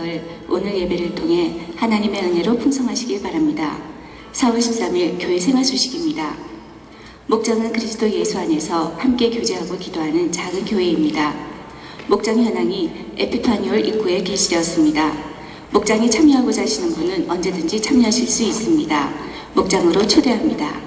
사역을 오늘 예배를 통해 하나님의 은혜로 풍성하시길 바랍니다. 4월 13일 교회 생활 소식입니다. 목장은 그리스도 예수 안에서 함께 교제하고 기도하는 작은 교회입니다. 목장 현황이 에피파니올 입구에 게시되었습니다. 목장에 참여하고자 하시는 분은 언제든지 참여하실 수 있습니다. 목장으로 초대합니다.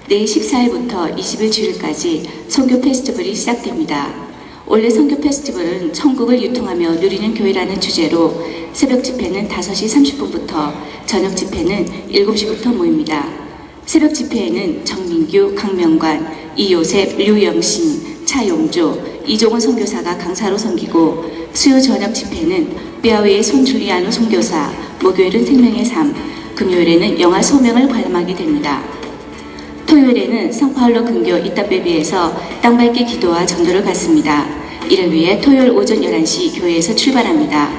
내일 14일부터 20일 주일까지 선교 페스티벌이 시작됩니다. 원래 선교 페스티벌은 천국을 유통하며 누리는 교회라는 주제로 새벽 집회는 5시 30분부터 저녁 집회는 7시부터 모입니다. 새벽 집회에는 정민규, 강명관, 이요셉, 류영신, 차용조, 이종원 선교사가 강사로 섬기고 수요 저녁 집회는 뼈아웨이 손줄리아노 선교사, 목요일은 생명의 삶, 금요일에는 영화 소명을 관람하게 됩니다. 토요일에는 상파울로 근교 이따베비에서 땅밟기 기도와 전도를 갖습니다. 이를 위해 토요일 오전 11시 교회에서 출발합니다.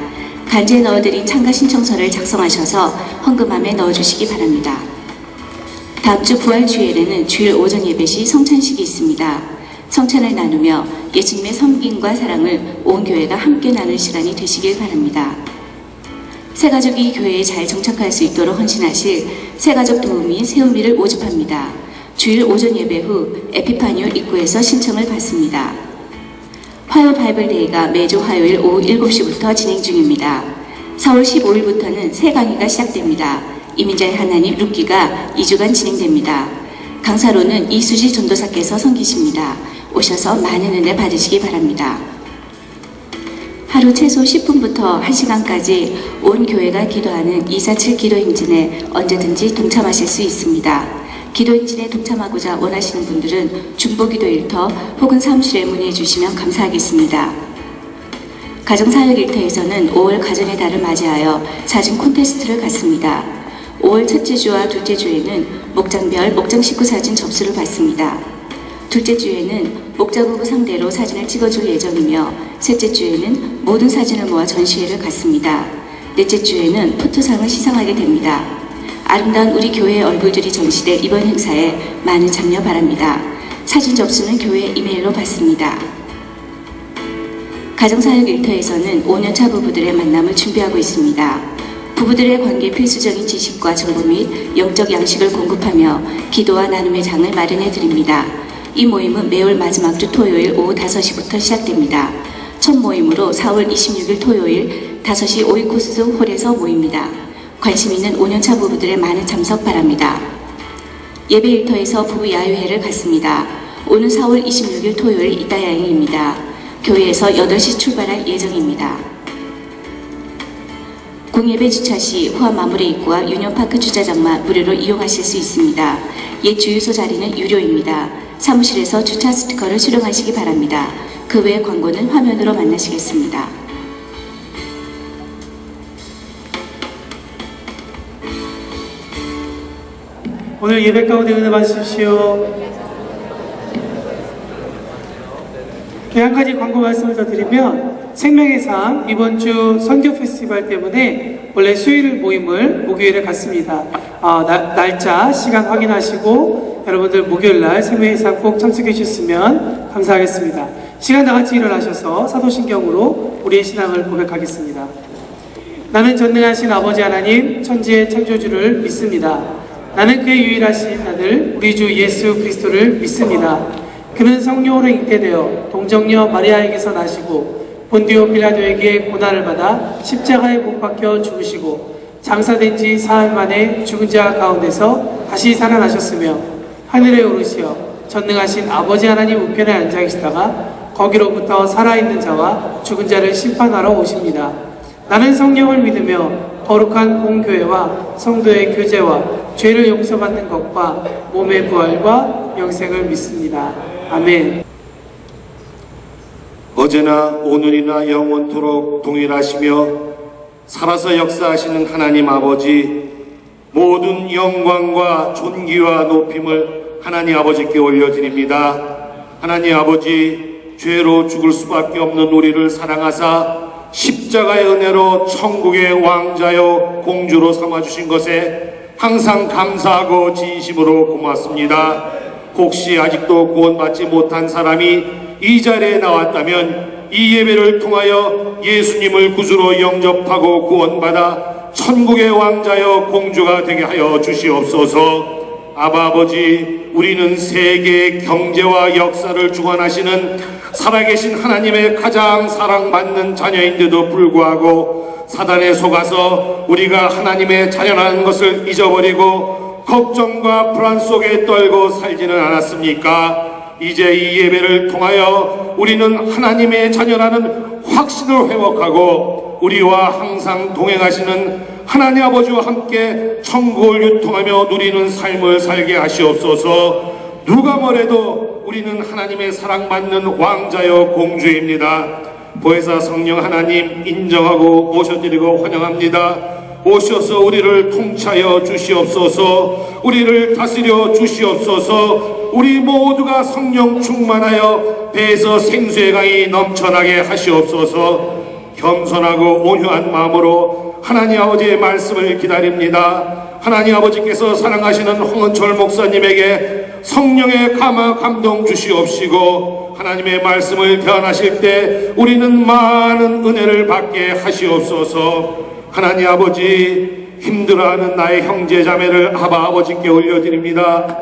간지에 넣어드린 참가 신청서를 작성하셔서 헌금함에 넣어주시기 바랍니다. 다음 주 부활 주일에는 주일 오전 예배 시 성찬식이 있습니다. 성찬을 나누며 예수님의 섬김과 사랑을 온 교회가 함께 나눌 시간이 되시길 바랍니다. 새가족이 교회에 잘 정착할 수 있도록 헌신하실 새가족 도우미 세우미를 모집합니다. 주일 오전 예배 후 에피파니올 입구에서 신청을 받습니다. 화요 바이블데이가 매주 화요일 오후 7시부터 진행 중입니다. 4월 15일부터는 새 강의가 시작됩니다. 이민자의 하나님 룻기가 2주간 진행됩니다. 강사로는 이수지 전도사께서 섬기십니다. 오셔서 많은 은혜 받으시기 바랍니다. 하루 최소 10분부터 1시간까지 온 교회가 기도하는 247 기도행진에 언제든지 동참하실 수 있습니다. 기도행진에 동참하고자 원하시는 분들은 중보기도 일터 혹은 사무실에 문의해 주시면 감사하겠습니다. 가정사역 일터에서는 5월 가정의 달을 맞이하여 사진 콘테스트를 갖습니다. 5월 첫째 주와 둘째 주에는 목장별 목장 식구 사진 접수를 받습니다. 둘째 주에는 목장 부부 상대로 사진을 찍어줄 예정이며 셋째 주에는 모든 사진을 모아 전시회를 갖습니다. 넷째 주에는 포토상을 시상하게 됩니다. 아름다운 우리 교회의 얼굴들이 전시된 이번 행사에 많은 참여 바랍니다. 사진 접수는 교회 이메일로 받습니다. 가정사역 일터에서는 5년차 부부들의 만남을 준비하고 있습니다. 부부들의 관계 필수적인 지식과 정보 및 영적 양식을 공급하며 기도와 나눔의 장을 마련해 드립니다. 이 모임은 매월 마지막 주 토요일 오후 5시부터 시작됩니다. 첫 모임으로 4월 26일 토요일 5시 오이코스 홀에서 모입니다. 관심 있는 5년차 부부들의 많은 참석 바랍니다. 예배 일터에서 부부 야유회를 갖습니다. 오는 4월 26일 토요일 이따야행입니다. 교회에서 8시 출발할 예정입니다. 공예배 주차 시 후암 마무리 입구와 유니온파크 주차장만 무료로 이용하실 수 있습니다. 옛 주유소 자리는 유료입니다. 사무실에서 주차 스티커를 수령하시기 바랍니다. 그 외 광고는 화면으로 만나시겠습니다. 오늘 예배 가운데 은혜 받으십시오. 한 가지 광고 말씀을 더 드리면 생명의 삶 이번 주 선교 페스티벌 때문에 원래 수요일 모임을 목요일에 갖습니다. 날짜 시간 확인하시고 여러분들 목요일날 생명의 삶 꼭 참석해 주셨으면 감사하겠습니다. 시간 다같이 일어나셔서 사도신경으로 우리의 신앙을 고백하겠습니다. 나는 전능하신 아버지 하나님 천지의 창조주를 믿습니다. 나는 그의 유일하신 아들 우리 주 예수 그리스도를 믿습니다. 그는 성령으로 잉태되어 동정녀 마리아에게서 나시고 본디오 빌라도에게 고난을 받아 십자가에 못 박혀 죽으시고 장사된 지 사흘 만에 죽은 자 가운데서 다시 살아나셨으며 하늘에 오르시어 전능하신 아버지 하나님 우편에 앉아 계시다가 거기로부터 살아있는 자와 죽은 자를 심판하러 오십니다. 나는 성령을 믿으며 거룩한 공교회와 성도의 교제와 죄를 용서받는 것과 몸의 부활과 영생을 믿습니다. 아멘. 어제나 오늘이나 영원토록 동일하시며 살아서 역사하시는 하나님 아버지, 모든 영광과 존귀와 높임을 하나님 아버지께 올려드립니다. 하나님 아버지, 죄로 죽을 수밖에 없는 우리를 사랑하사 십자가의 은혜로 천국의 왕자요 공주로 삼아주신 것에 항상 감사하고 진심으로 고맙습니다. 혹시 아직도 구원받지 못한 사람이 이 자리에 나왔다면 이 예배를 통하여 예수님을 구주로 영접하고 구원받아 천국의 왕자여 공주가 되게 하여 주시옵소서. 아버지, 우리는 세계의 경제와 역사를 주관하시는 살아계신 하나님의 가장 사랑받는 자녀인데도 불구하고 사단에 속아서 우리가 하나님의 자녀라는 것을 잊어버리고 걱정과 불안 속에 떨고 살지는 않았습니까? 이제 이 예배를 통하여 우리는 하나님의 자녀라는 확신을 회복하고 우리와 항상 동행하시는 하나님 아버지와 함께 천국을 유통하며 누리는 삶을 살게 하시옵소서. 누가 뭐래도 우리는 하나님의 사랑받는 왕자여 공주입니다. 보혜사 성령 하나님 인정하고 모셔드리고 환영합니다. 오셔서 우리를 통치하여 주시옵소서. 우리를 다스려 주시옵소서. 우리 모두가 성령 충만하여 배에서 생수의 강이 넘쳐나게 하시옵소서. 겸손하고 온유한 마음으로 하나님 아버지의 말씀을 기다립니다. 하나님 아버지께서 사랑하시는 홍은철 목사님에게 성령의 감동 주시옵시고 하나님의 말씀을 대언하실 때 우리는 많은 은혜를 받게 하시옵소서. 하나님 아버지, 힘들어하는 나의 형제 자매를 아버지께 올려드립니다.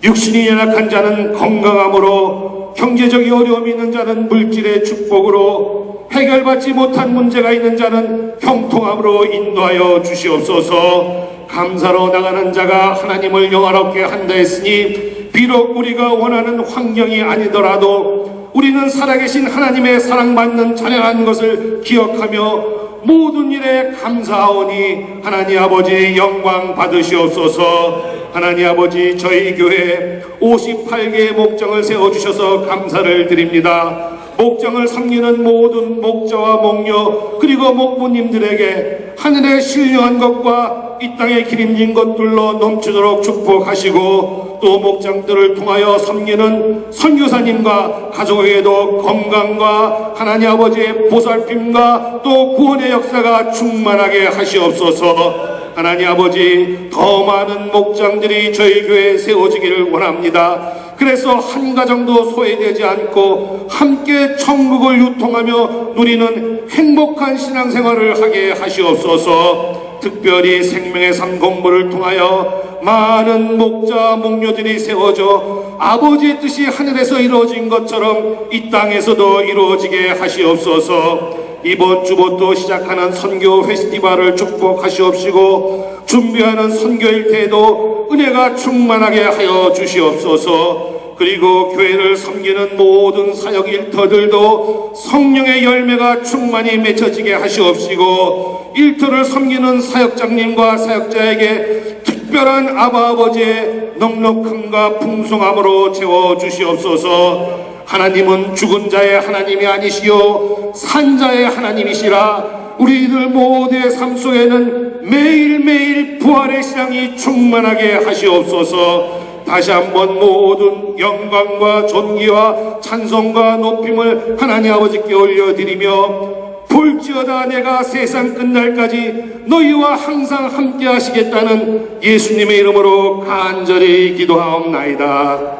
육신이 연약한 자는 건강함으로, 경제적인 어려움이 있는 자는 물질의 축복으로, 해결받지 못한 문제가 있는 자는 형통함으로 인도하여 주시옵소서. 감사로 나가는 자가 하나님을 영화롭게 한다 했으니 비록 우리가 원하는 환경이 아니더라도 우리는 살아계신 하나님의 사랑받는 자녀라는 것을 기억하며 모든 일에 감사하오니 하나님 아버지 영광 받으시옵소서. 하나님 아버지, 저희 교회에 58개의 목장을 세워주셔서 감사를 드립니다. 목장을 섬기는 모든 목자와 목녀 그리고 목부님들에게 하늘의 신령한 것과 이 땅에 기름진 것들로 넘치도록 축복하시고 또 목장들을 통하여 섬기는 선교사님과 가족에게도 건강과 하나님 아버지의 보살핌과 또 구원의 역사가 충만하게 하시옵소서. 하나님 아버지, 더 많은 목장들이 저희 교회에 세워지기를 원합니다. 그래서 한 가정도 소외되지 않고 함께 천국을 유통하며 누리는 행복한 신앙생활을 하게 하시옵소서. 특별히 생명의 삶 공부를 통하여 많은 목자 목녀들이 세워져 아버지의 뜻이 하늘에서 이루어진 것처럼 이 땅에서도 이루어지게 하시옵소서. 이번 주부터 시작하는 선교 페스티벌을 축복하시옵시고 준비하는 선교일 때에도 은혜가 충만하게 하여 주시옵소서. 그리고 교회를 섬기는 모든 사역 일터들도 성령의 열매가 충만히 맺혀지게 하시옵시고 일터를 섬기는 사역장님과 사역자에게 특별한 아버지의 넉넉함과 풍성함으로 채워주시옵소서. 하나님은 죽은 자의 하나님이 아니시오 산자의 하나님이시라. 우리들 모두의 삶 속에는 매일매일 부활의 신앙이 충만하게 하시옵소서. 다시 한번 모든 영광과 존귀와 찬송과 높임을 하나님 아버지께 올려드리며 볼지어다 내가 세상 끝날까지 너희와 항상 함께 하시겠다는 예수님의 이름으로 간절히 기도하옵나이다.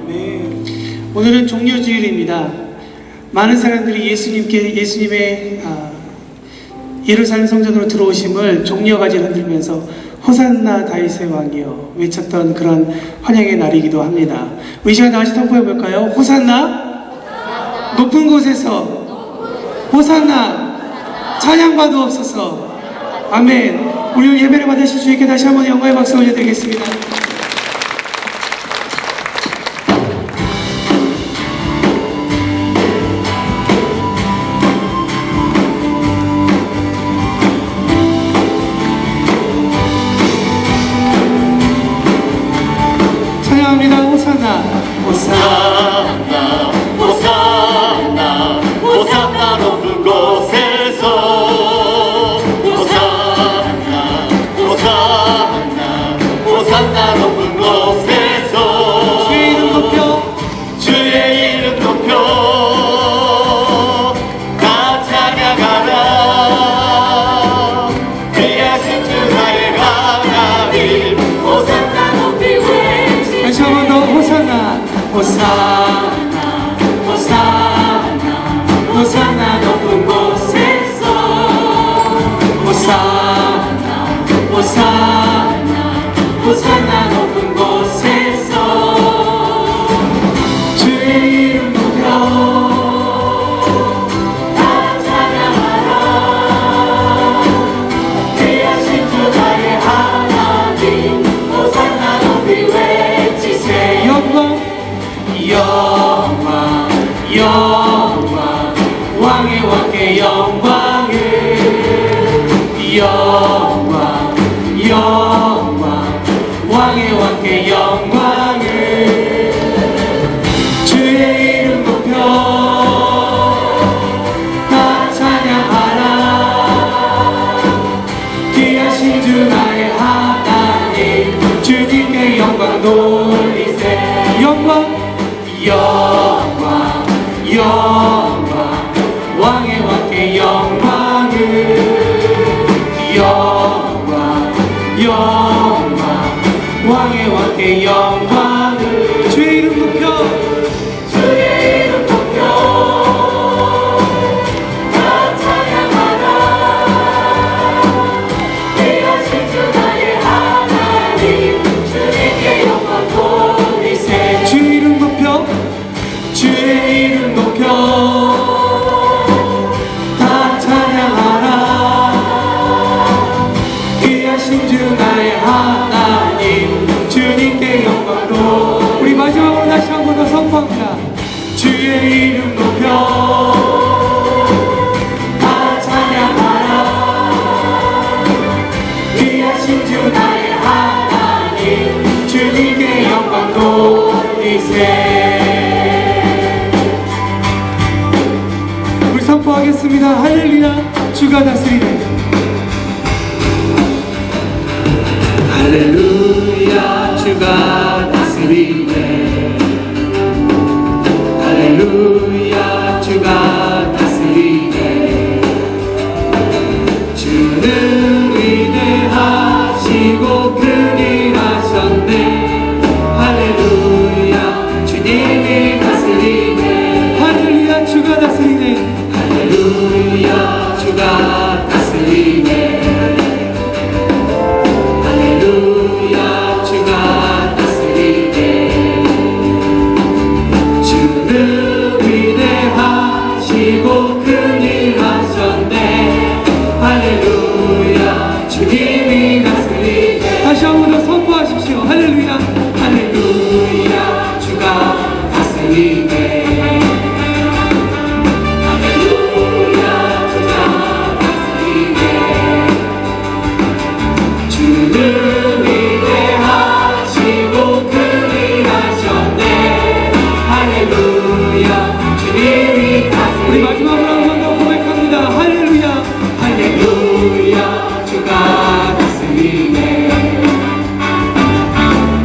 네. 오늘은 종려주일입니다. 많은 사람들이 예수님의 예루살렘 성전으로 들어오심을 종려가지를 흔들면서 호산나 다윗의 왕이여 외쳤던 그런 환영의 날이기도 합니다. 우리 시간 다시 선포해 볼까요? 호산나, 높은 곳에서 호산나, 찬양받으옵소서. 아멘. 우리 예배를 받으실 주님께 다시 한번 영광의 박수 올려드리겠습니다. 찬양합니다. 호산나, 호산나 호산나 호산나 높은 곳에서 호산나 호산나 호산나 영광 영광 왕의 왕께 영광을 주의 이름 높여 다 찬양하라 귀하신 주 나의 하나님 주님께 영광 돌리세 영광 영광 영광 왕의 왕께 영광을 영광 영광 왕의 왕께 영광을 주의 이름 높여 주의 이름 높여 다 찬양하라 귀하신 주 나의 하나님 주님께 영광 돌리세 주의 이름 높여 주의 이름 높여 다 찬양하라 귀하신 주 나의 하나님 주님께 영광도 우리 마지막으로 다시 한 번 더 선포합니다. 주의 이름 높여 다 찬양하라 귀하신 주 나의 하나님 주님께 영광도 돌리세 우리 선포하겠습니다. 할렐루야 주가 다스리네 할렐루야 주가 다스리네 할렐루야 주가 다스리네 주는 위대하시고 큰일 하셨네 할렐루야 주님이 다스리네 할렐루야 주가 다스리네 할렐루야 주가 다스리네 할렐루야 주가 다스리네 주는 위대하시고 큰일 하셨네 할렐루야 주님이 다스리네 다시 한 번 더 선포하십시오 할렐루야 할렐루야 주가 다스리네 할렐루야 주가 다스리네 주는 위대하시고 큰일 하셨네 할렐루야 주님이 다스리네 우리 마지막으로 한 번 더 고백합니다 할렐루야 할렐루야 주가 다스리네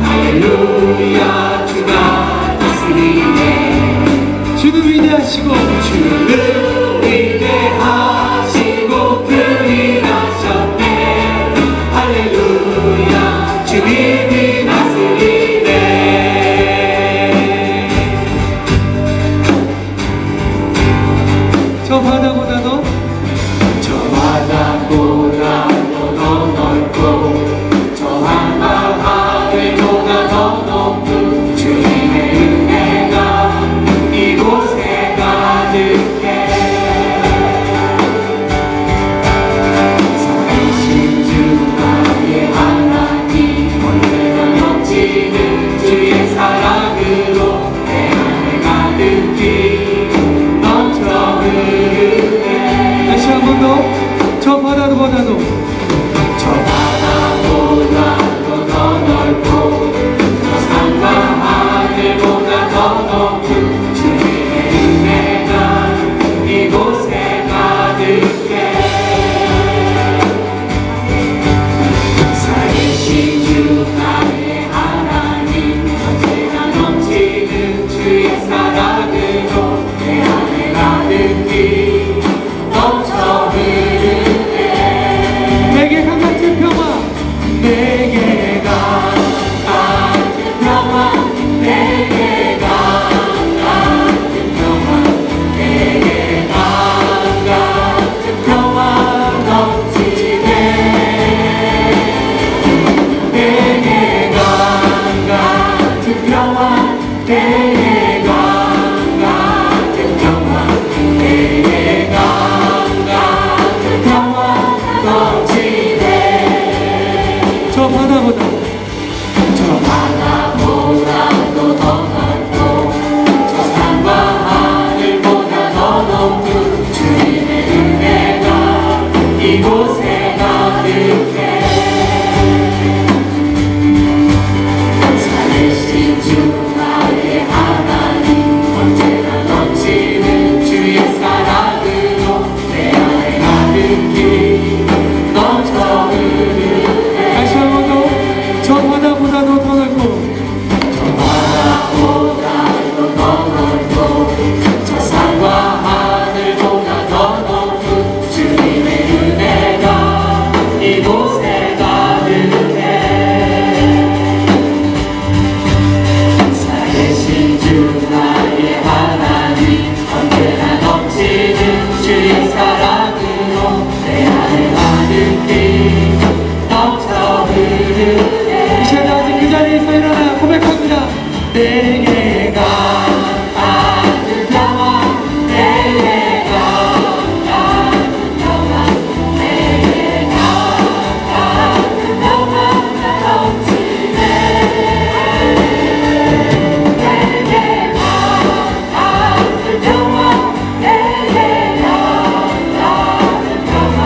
할렐루야 주가 다스리네 주는 위대하시고 주는 위대하시고 큰일 하셨네 할렐루야 주님이 다스리네 저 바다보다도 저 바다보다도 더 넓고 저 한강 하늘보다 더 높은 주님의 은혜가 이곳에 가득해 살아계신 주 나의 하나님 언제나 넘치는 주의 사랑으로 내 안에 가득히 넘쳐 흐르네 다시 한 번 더 저 바다보다도 저 바다보다도 더 넓고 저 산과 하늘보다 더 높은 주님의 은혜가 이곳에 가득해 살아계신 주 나의 하나님 언제나 넘치는 주의 사랑으로 내 안에 가득히 넘쳐 흐르네 내게 강같은 평화 내게 강같은 평화 내게 강같은 평화 내게 강같은 평화 넘치네 내게 강같은 평화 내게 강같은 평화 내게 강같은 평화 넘치네 저 바다보다 저 바다보다도 더 넓고 저 산과 하늘보다 더 높은 주님의 은혜가 이곳에 가 가득히 넘쳐 흐르네 이 시간 다 같이 그 자리에서 일어나 고백합니다. 내게 가득 평화 내게 가득 평화 내게 가득 평화가 넘치네 내게 가득 평화 내게 가득 평화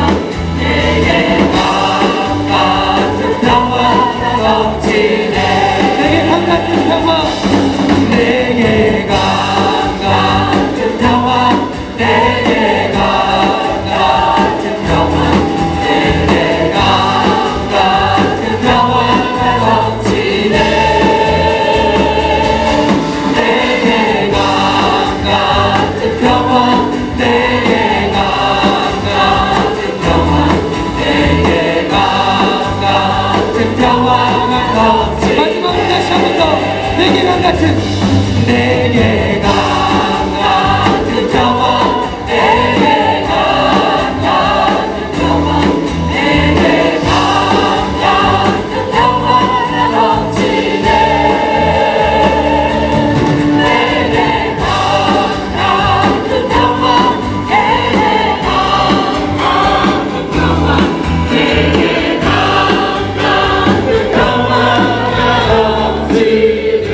내게 가득 평화가 넘치네 내게 강 같은 평화, 내게 같은 평화 내게 같은 평화 내게 같은 평화가 넘치네 내게 같은 평화 내게 같은 평화 내게 같은 평화가 넘치네 마지막으로 다시 한 번 더. 내게 강 같은, 내게 같은 평화 내게 같은 평화 내게 같은 평화가 넘치네 내게 같은 평화 내게 같은 평화 내게 같은 평화가 넘치네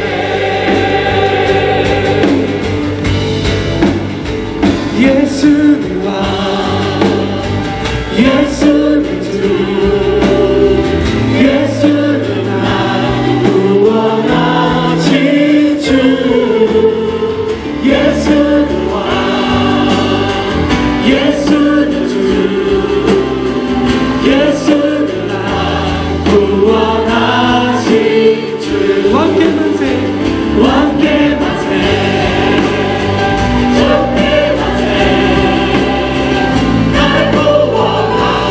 예수는 왕, 예수는 주, 예수는 나 구원하신 주. 예수는 왕, 예수는 주, 예수는 나 구원하신 주. 왕께 만세, 왕께 만세. 날 구원하신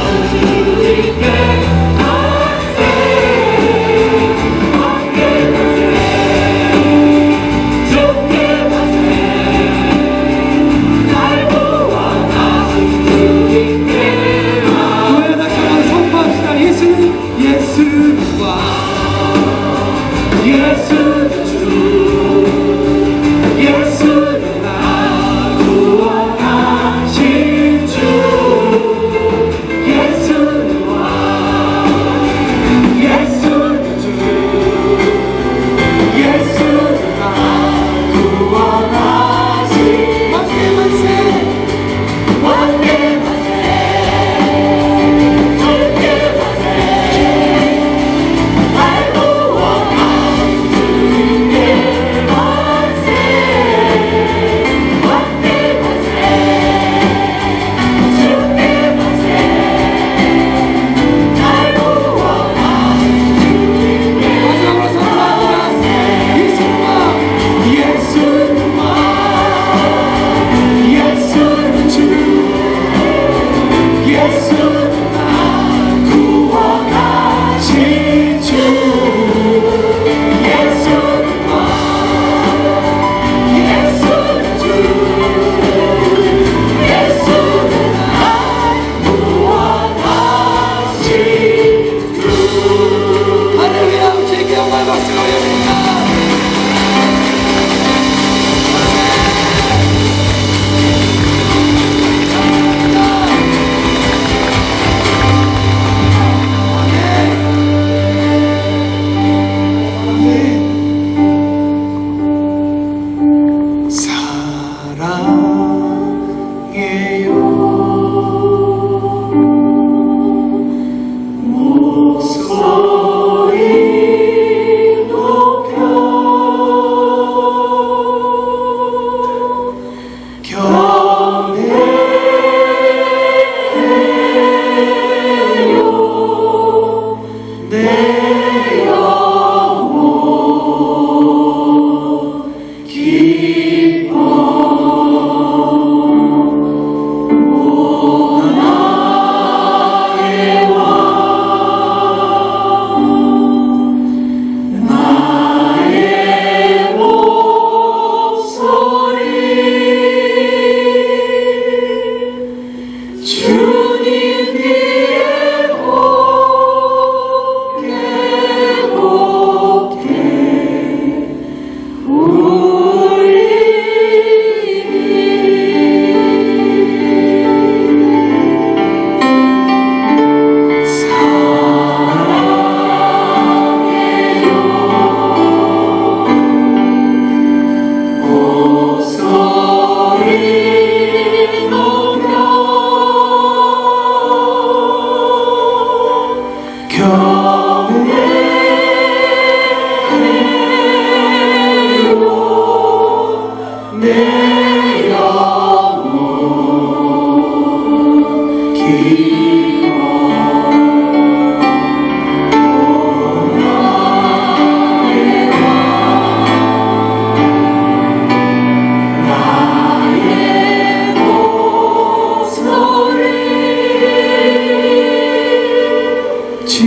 다시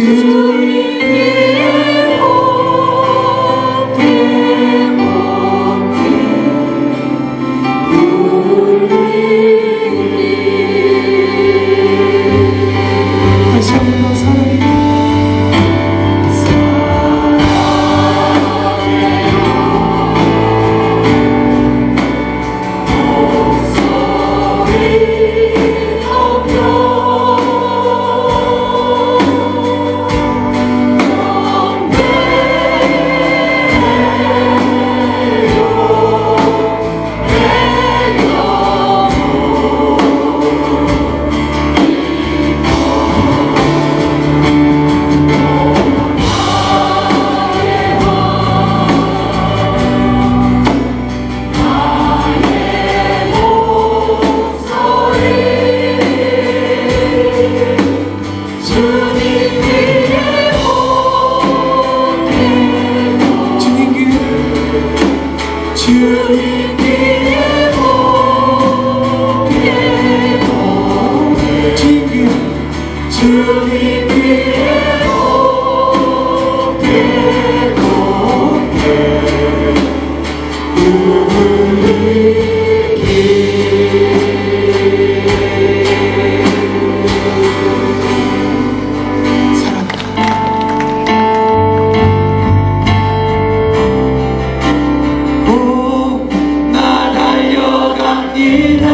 한번 사랑해. 나 달려갑니다.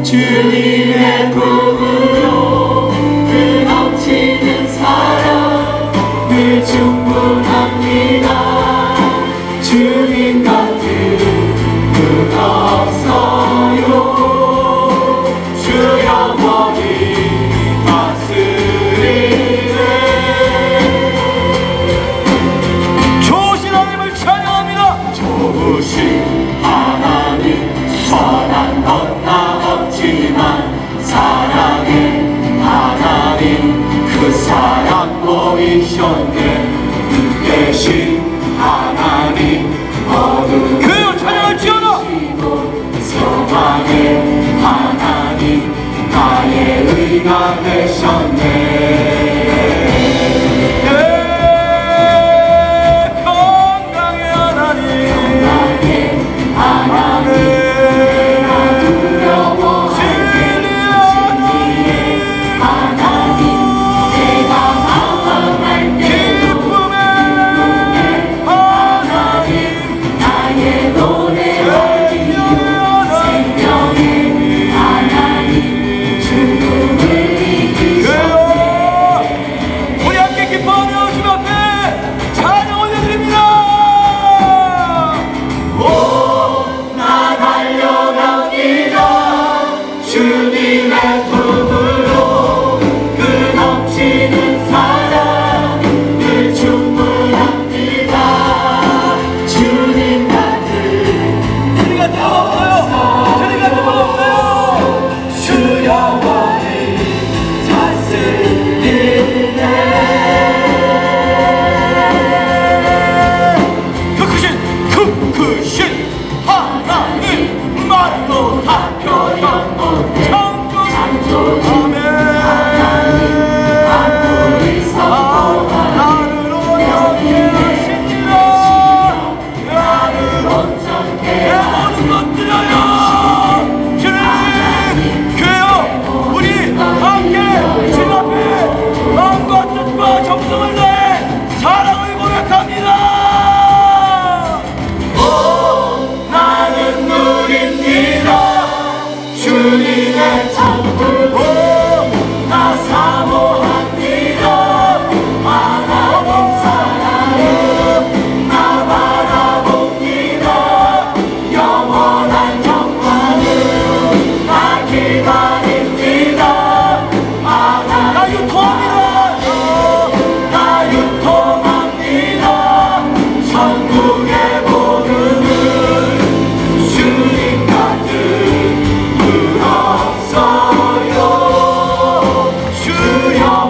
주님의 품으로 그 넘치는 사랑 늘 충분합니다. 주님 같은 분 없어요. 주 영원히 다스리네. 좋으신 하나님을 찬양합니다. 좋으신 하나님, 선한 것 다 없지만 사랑의 하나님, 그 사랑 보이셨네. 대신 하나님 어둠 그요 찬양할지어다. 소망의 하나님, 나의 의가 되셨네. 평강의 하나님, 내가 두려워할 때 진리의 하나님, 내가 방황할 때도 기쁨의 하나님, 나의 노래하리 생명의 하나님, 죽음을 이기셨네. 우리 함께 기뻐하며 주님 앞에 찬양 올려드립니다. 오, 나 달려갑니다. 주님의 품으로 그 넘치는 사랑 늘 충분합니다. 주님 같은 주님 같은 분 없어요. 주님 같은 분 없어요. 주 영원히 다스리네. 그 크신 하나님, 말로 다 표현 못해. 창조주 하나님, 만물을 선포하네. 나를 온전케 하시니라. 나를 온전케 내 모든 것 드려요. 주님, 그요 우리 함께 주님 앞에 마음과 뜻과 정성을 다해 사랑을 고백합니다. 나는 누립니다. 주님의 천국 나 사모합니다. 하나님 사랑을 나 바라봅니다. 영원한 영광을 나 기다립니다. 나 유통합니다. 나 유통합니다. 천국의 복음을 주님 같은 분 없어요. 주 영원히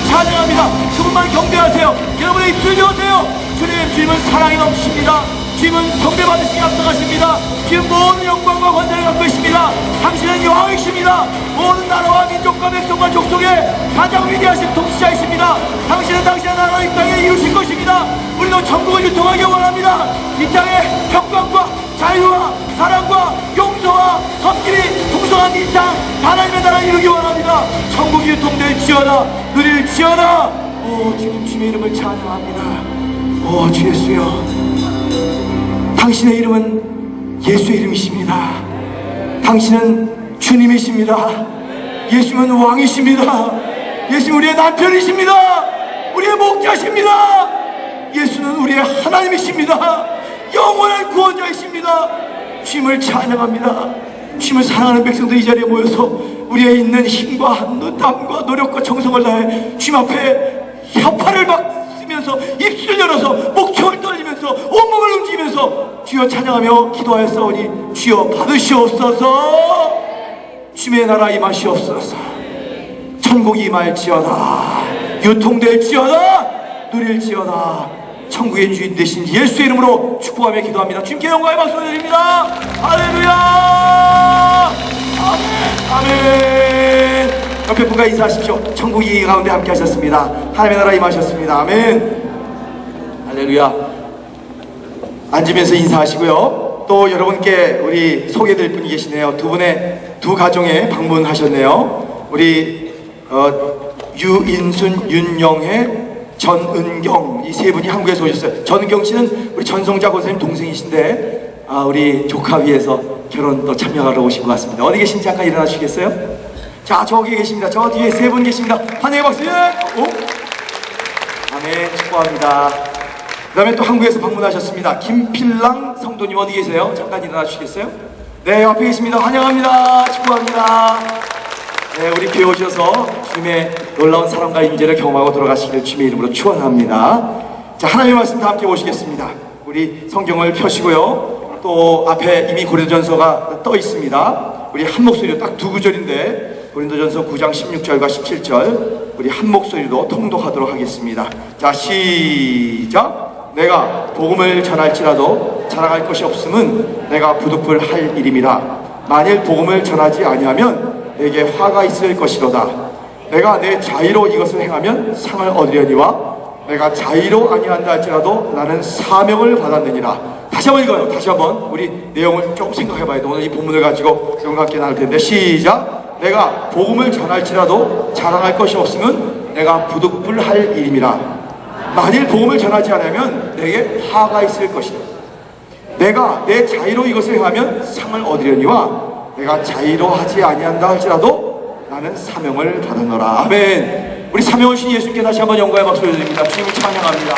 찬양합니다. 그분만 경배하세요. 여러분의 입술 여세요. 주님은 사랑이 넘칩니다. 주님은 경배받으시기 앞서가십니다. 주님 모든 영광과 권세를 갖고 있습니다. 당신은 여왕이십니다. 모든 나라와 민족과 백성과 족속의 가장 위대하신 통치자이십니다. 당신은 당신의 나라를 이 땅에 이루실 것입니다. 우리도 천국을 유통하기 원합니다. 이 땅에 평강과 자유와 사랑과 용서와 섬김이 풍성한 이 땅 하나님의 나라를 이루기 원합니다. 천국이 유통될지어다. 누릴지어다. 오 주님, 주님의 이름을 찬양합니다. 오 주 예수여, 당신의 이름은 예수의 이름이십니다. 당신은 주님이십니다. 예수는 왕이십니다. 예수는 우리의 남편이십니다. 우리의 목자십니다. 예수는 우리의 하나님이십니다. 영원한 구원자이십니다. 주님을 찬양합니다. 주님을 사랑하는 백성들이 이 자리에 모여서 우리의 있는 힘과 땀과 노력과 정성을 다해 주님 앞에 협파를 막 쓰면서 입술 열어서 목청을 떨리면서 온몸을 움직이면서 주여 찬양하며 기도하였사오니 주여 받으시옵소서. 주님의 나라 임하시옵소서. 천국이 임할지어다. 유통될지어다. 누릴지어다. 천국의 주인 되신 예수의 이름으로 축복하며 기도합니다. 주님께 영광의 박수 드립니다. 할렐루야. 아멘. 아멘. 옆에 분과 인사하십시오. 천국이 가운데 함께 하셨습니다. 하나님의 나라 임하셨습니다. 아멘. 할렐루야. 앉으면서 인사하시고요. 또 여러분께 우리 소개될 분이 계시네요. 두 가정에 방문하셨네요. 우리 유인순, 윤영애, 전은경, 이 세 분이 한국에서 오셨어요. 전은경 씨는 우리 전성자 권사님 동생이신데 우리 조카 위해서 결혼도 참여하러 오신 것 같습니다. 어디 계신지 잠깐 일어나 주시겠어요? 자, 저기 계십니다. 저 뒤에 세 분 계십니다. 환영의 박수. 오? 아멘. 축복합니다. 그 다음에 또 한국에서 방문하셨습니다. 김필랑 성도님 어디 계세요? 잠깐 일어나 주시겠어요? 네, 앞에 계십니다. 환영합니다. 축복합니다. 네, 우리 교회 오셔서 주님의 놀라운 사랑과 인재를 경험하고 돌아가시기를 주님의 이름으로 축원합니다. 자, 하나님의 말씀 다 함께 보시겠습니다. 우리 성경을 펴시고요. 또 앞에 이미 고린도전서가 떠 있습니다. 우리 한 목소리로 딱 두 구절인데 고린도전서 9장 16절과 17절 우리 한 목소리로 통독하도록 하겠습니다. 자, 시작. 내가 복음을 전할지라도 자랑할 것이 없음은 내가 부득불 할 일임이라. 만일 복음을 전하지 아니하면 내게 화가 있을 것이로다. 내가 내 자의로 이것을 행하면 상을 얻으려니와 내가 자의로 아니한다 할지라도 나는 사명을 받았느니라. 다시 한번 읽어요. 다시 한번 우리 내용을 조금 생각해 봐야 돼. 오늘 이 본문을 가지고 여러분과 함께 나눌 텐데 시작. 내가 복음을 전할지라도 자랑할 것이 없으면 내가 부득불 할 일임이라. 만일 복음을 전하지 않으면 내게 화가 있을 것이다. 내가 내 자의로 이것을 행하면 상을 얻으려니와 내가 자의로 하지 아니한다 할지라도 나는 사명을 받았노라. 아멘. 우리 사명을 주신 예수님께 다시 한번 영광의 박수를 드립니다. 주님을 찬양합니다.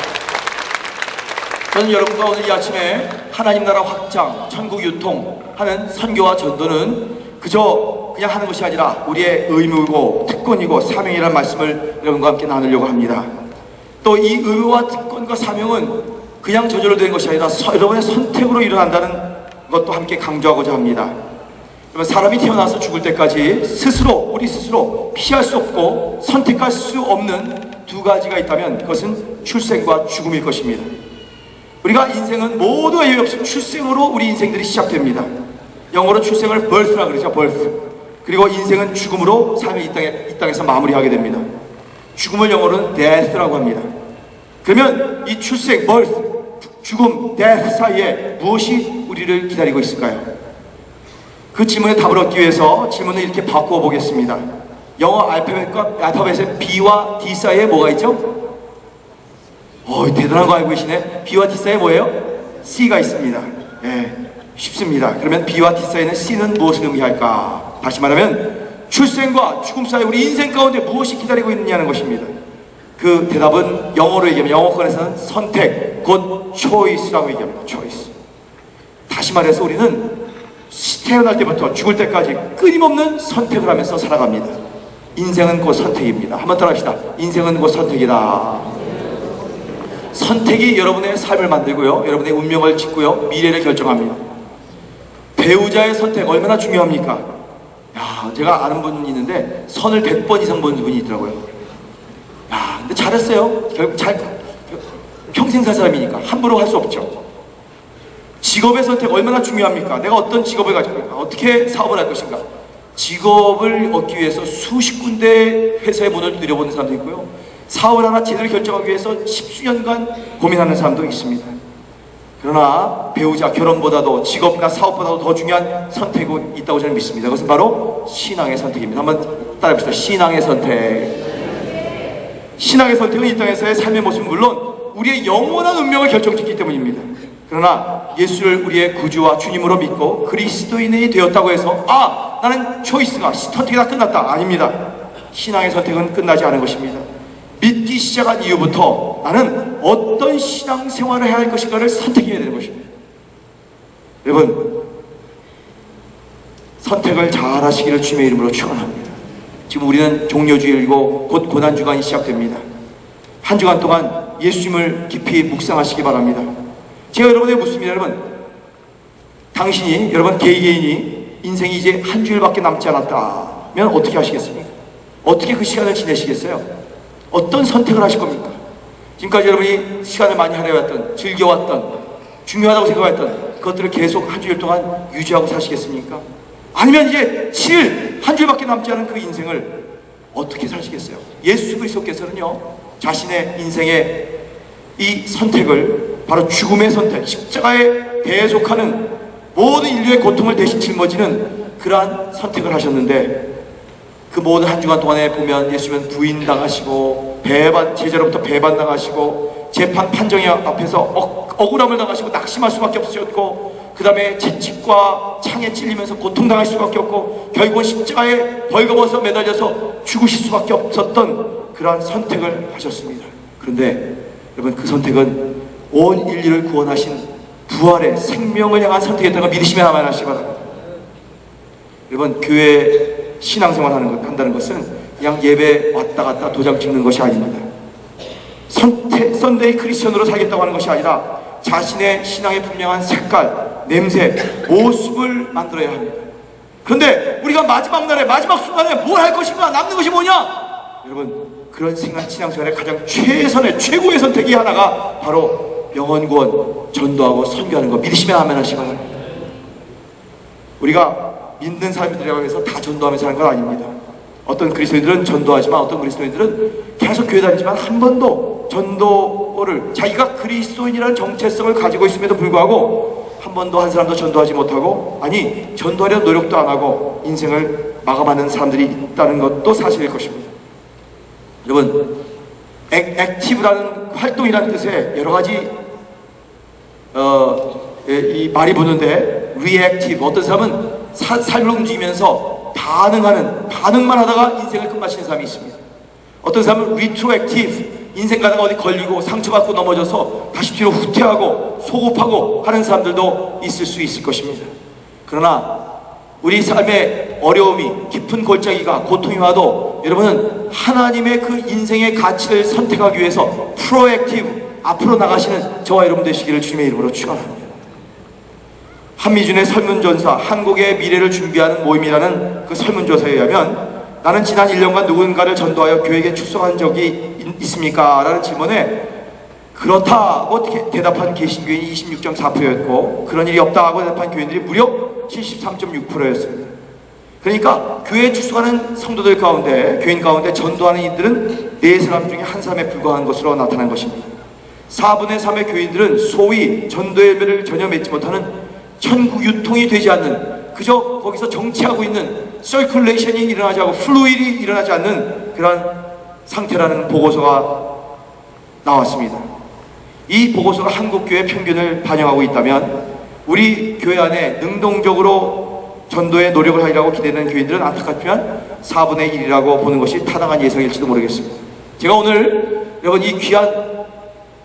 저는 여러분과 오늘 이 아침에 하나님 나라 확장, 천국 유통하는 선교와 전도는 그냥 하는 것이 아니라 우리의 의무고 특권이고 사명이라는 말씀을 여러분과 함께 나누려고 합니다. 또 이 의무와 특권과 사명은 그냥 저절로 되는 것이 아니라 여러분의 선택으로 일어난다는 것도 함께 강조하고자 합니다. 사람이 태어나서 죽을 때까지 우리 스스로 피할 수 없고 선택할 수 없는 두 가지가 있다면 그것은 출생과 죽음일 것입니다. 우리가 인생은 모두 예외 없이 출생으로 우리 인생들이 시작됩니다. 영어로 출생을 birth라고 그러죠. birth. 그리고 인생은 죽음으로 삶을 이 땅에서 마무리하게 됩니다. 죽음을 영어로는 death라고 합니다. 그러면 이 출생, birth, 죽음, death 사이에 무엇이 우리를 기다리고 있을까요? 그 질문에 답을 얻기 위해서 질문을 이렇게 바꾸어 보겠습니다. 영어 알파벳의 B와 D 사이에 뭐가 있죠? 대단한 거 알고 계시네. B와 D 사이에 뭐예요? C가 있습니다. 네, 쉽습니다. 그러면 B와 D 사이에는 C는 무엇을 의미할까? 다시 말하면 출생과 죽음 사이 우리 인생 가운데 무엇이 기다리고 있느냐는 것입니다. 그 대답은 영어로 얘기하면 영어권에서는 선택, 곧 choice라고 얘기합니다. choice. 다시 말해서 우리는 태어날 때부터 죽을 때까지 끊임없는 선택을 하면서 살아갑니다. 인생은 곧 선택입니다. 한번 따라합시다. 인생은 곧 선택이다. 선택이 여러분의 삶을 만들고요, 여러분의 운명을 짓고요, 미래를 결정합니다. 배우자의 선택 얼마나 중요합니까? 제가 아는 분이 있는데 선을 100번 이상 본 분이 있더라고요. 근데 잘했어요. 결국 평생 살 사람이니까 함부로 할 수 없죠. 직업의 선택 얼마나 중요합니까? 내가 어떤 직업을 가지고 있는가? 어떻게 사업을 할 것인가? 직업을 얻기 위해서 수십 군데 회사의 문을 들여보는 사람도 있고요. 사업을 하나 제대로 결정하기 위해서 십수년간 고민하는 사람도 있습니다. 그러나 배우자, 결혼보다도 직업이나 사업보다도 더 중요한 선택이 있다고 저는 믿습니다. 그것은 바로 신앙의 선택입니다. 한번 따라해봅시다. 신앙의 선택. 신앙의 선택은 이 땅에서의 삶의 모습은 물론 우리의 영원한 운명을 결정짓기 때문입니다. 그러나 예수를 우리의 구주와 주님으로 믿고 그리스도인이 되었다고 해서 나는 초이스가 선택이 다 끝났다. 아닙니다. 신앙의 선택은 끝나지 않은 것입니다. 믿기 시작한 이후부터 나는 어떤 신앙생활을 해야 할 것인가를 선택해야 되는 것입니다. 여러분, 선택을 잘 하시기를 주님의 이름으로 축원합니다. 지금 우리는 종료주일이고 곧 고난주간이 시작됩니다. 한 주간 동안 예수님을 깊이 묵상하시기 바랍니다. 제가 여러분에게 묻습니다. 여러분, 당신이, 여러분 개개인이 인생이 이제 한 주일밖에 남지 않았다면 어떻게 하시겠습니까? 어떻게 그 시간을 지내시겠어요? 어떤 선택을 하실 겁니까? 지금까지 여러분이 시간을 많이 할애했던, 즐겨왔던, 중요하다고 생각했던 그것들을 계속 한 주일 동안 유지하고 사시겠습니까? 아니면 이제 7일, 한 주일밖에 남지 않은 그 인생을 어떻게 사시겠어요? 예수 그리스도께서는요, 자신의 인생의 이 선택을 바로 죽음의 선택, 십자가에 대속하는 모든 인류의 고통을 대신 짊어지는 그러한 선택을 하셨는데, 그 모든 한 주간 동안에 보면 예수님은 부인당하시고 제자로부터 배반당하시고 재판 판정의 앞에서 억울함을 당하시고 낙심할 수밖에 없으셨고, 그 다음에 채찍과 창에 찔리면서 고통당할 수밖에 없고, 결국은 십자가에 벌거벗어 매달려서 죽으실 수밖에 없었던 그러한 선택을 하셨습니다. 그런데 여러분, 그 선택은 온 인류를 구원하신 부활의 생명을 향한 선택이었다는 걸 믿으시면 아멘 하시기 바랍니다. 여러분, 교회 신앙생활 한다는 것은 그냥 예배 왔다 갔다 도장 찍는 것이 아닙니다. 썬데이 크리스천으로 살겠다고 하는 것이 아니라 자신의 신앙의 분명한 색깔, 냄새, 모습을 만들어야 합니다. 그런데 우리가 마지막 날에, 마지막 순간에 뭘 할 것인가, 남는 것이 뭐냐? 여러분, 그런 신앙생활의 가장 최고의 선택이 하나가 바로 영혼구원, 전도하고 선교하는 것. 믿으시면 아멘 하시기 바랍니다. 우리가 믿는 사람들이라고 해서 다 전도하면서 하는 건 아닙니다. 어떤 그리스도인들은 전도하지만 어떤 그리스도인들은 계속 교회 다니지만 한 번도 전도를, 자기가 그리스도인이라는 정체성을 가지고 있음에도 불구하고 한 번도 한 사람도 전도하지 못하고, 아니 전도하려는 노력도 안 하고 인생을 마감하는 사람들이 있다는 것도 사실일 것입니다. 여러분, 액티브라는 활동이라는 뜻의 여러 가지 이 말이 붙는데, 리액티브, 어떤 사람은 삶을 움직이면서 반응만 하다가 인생을 끝마치는 사람이 있습니다. 어떤 사람은 리트로액티브, 인생 가다가 어디 걸리고 상처받고 넘어져서 다시 뒤로 후퇴하고 소급하고 하는 사람들도 있을 수 있을 것입니다. 그러나 우리 삶의 어려움이, 깊은 골짜기가, 고통이 와도 여러분은 하나님의 그 인생의 가치를 선택하기 위해서 프로액티브, 앞으로 나가시는 저와 여러분 되시기를 주님의 이름으로 축원합니다. 한미준의 설문조사, 한국의 미래를 준비하는 모임이라는 그 설문조사에 의하면, 나는 지난 1년간 누군가를 전도하여 교회에 출석한 적이 있습니까? 라는 질문에 그렇다고 대답한 개신교인이 26.4%였고 그런 일이 없다고 대답한 교인들이 무려 73.6%였습니다. 그러니까 교회에 출석하는 성도들 가운데, 교인 가운데 전도하는 이들은 4사람 중에 1사람에 불과한 것으로 나타난 것입니다. 4분의 3의 교인들은 소위 전도의 열매를 전혀 맺지 못하는 천국 유통이 되지 않는, 그저 거기서 정치하고 있는 서큘레이션이 일어나지 않고 플루이드이 일어나지 않는 그런 상태라는 보고서가 나왔습니다. 이 보고서가 한국교회 평균을 반영하고 있다면 우리 교회 안에 능동적으로 전도에 노력을 하리라고 기대되는 교인들은 안타깝지만 4분의 1이라고 보는 것이 타당한 예상일지도 모르겠습니다. 제가 오늘 여러분 이 귀한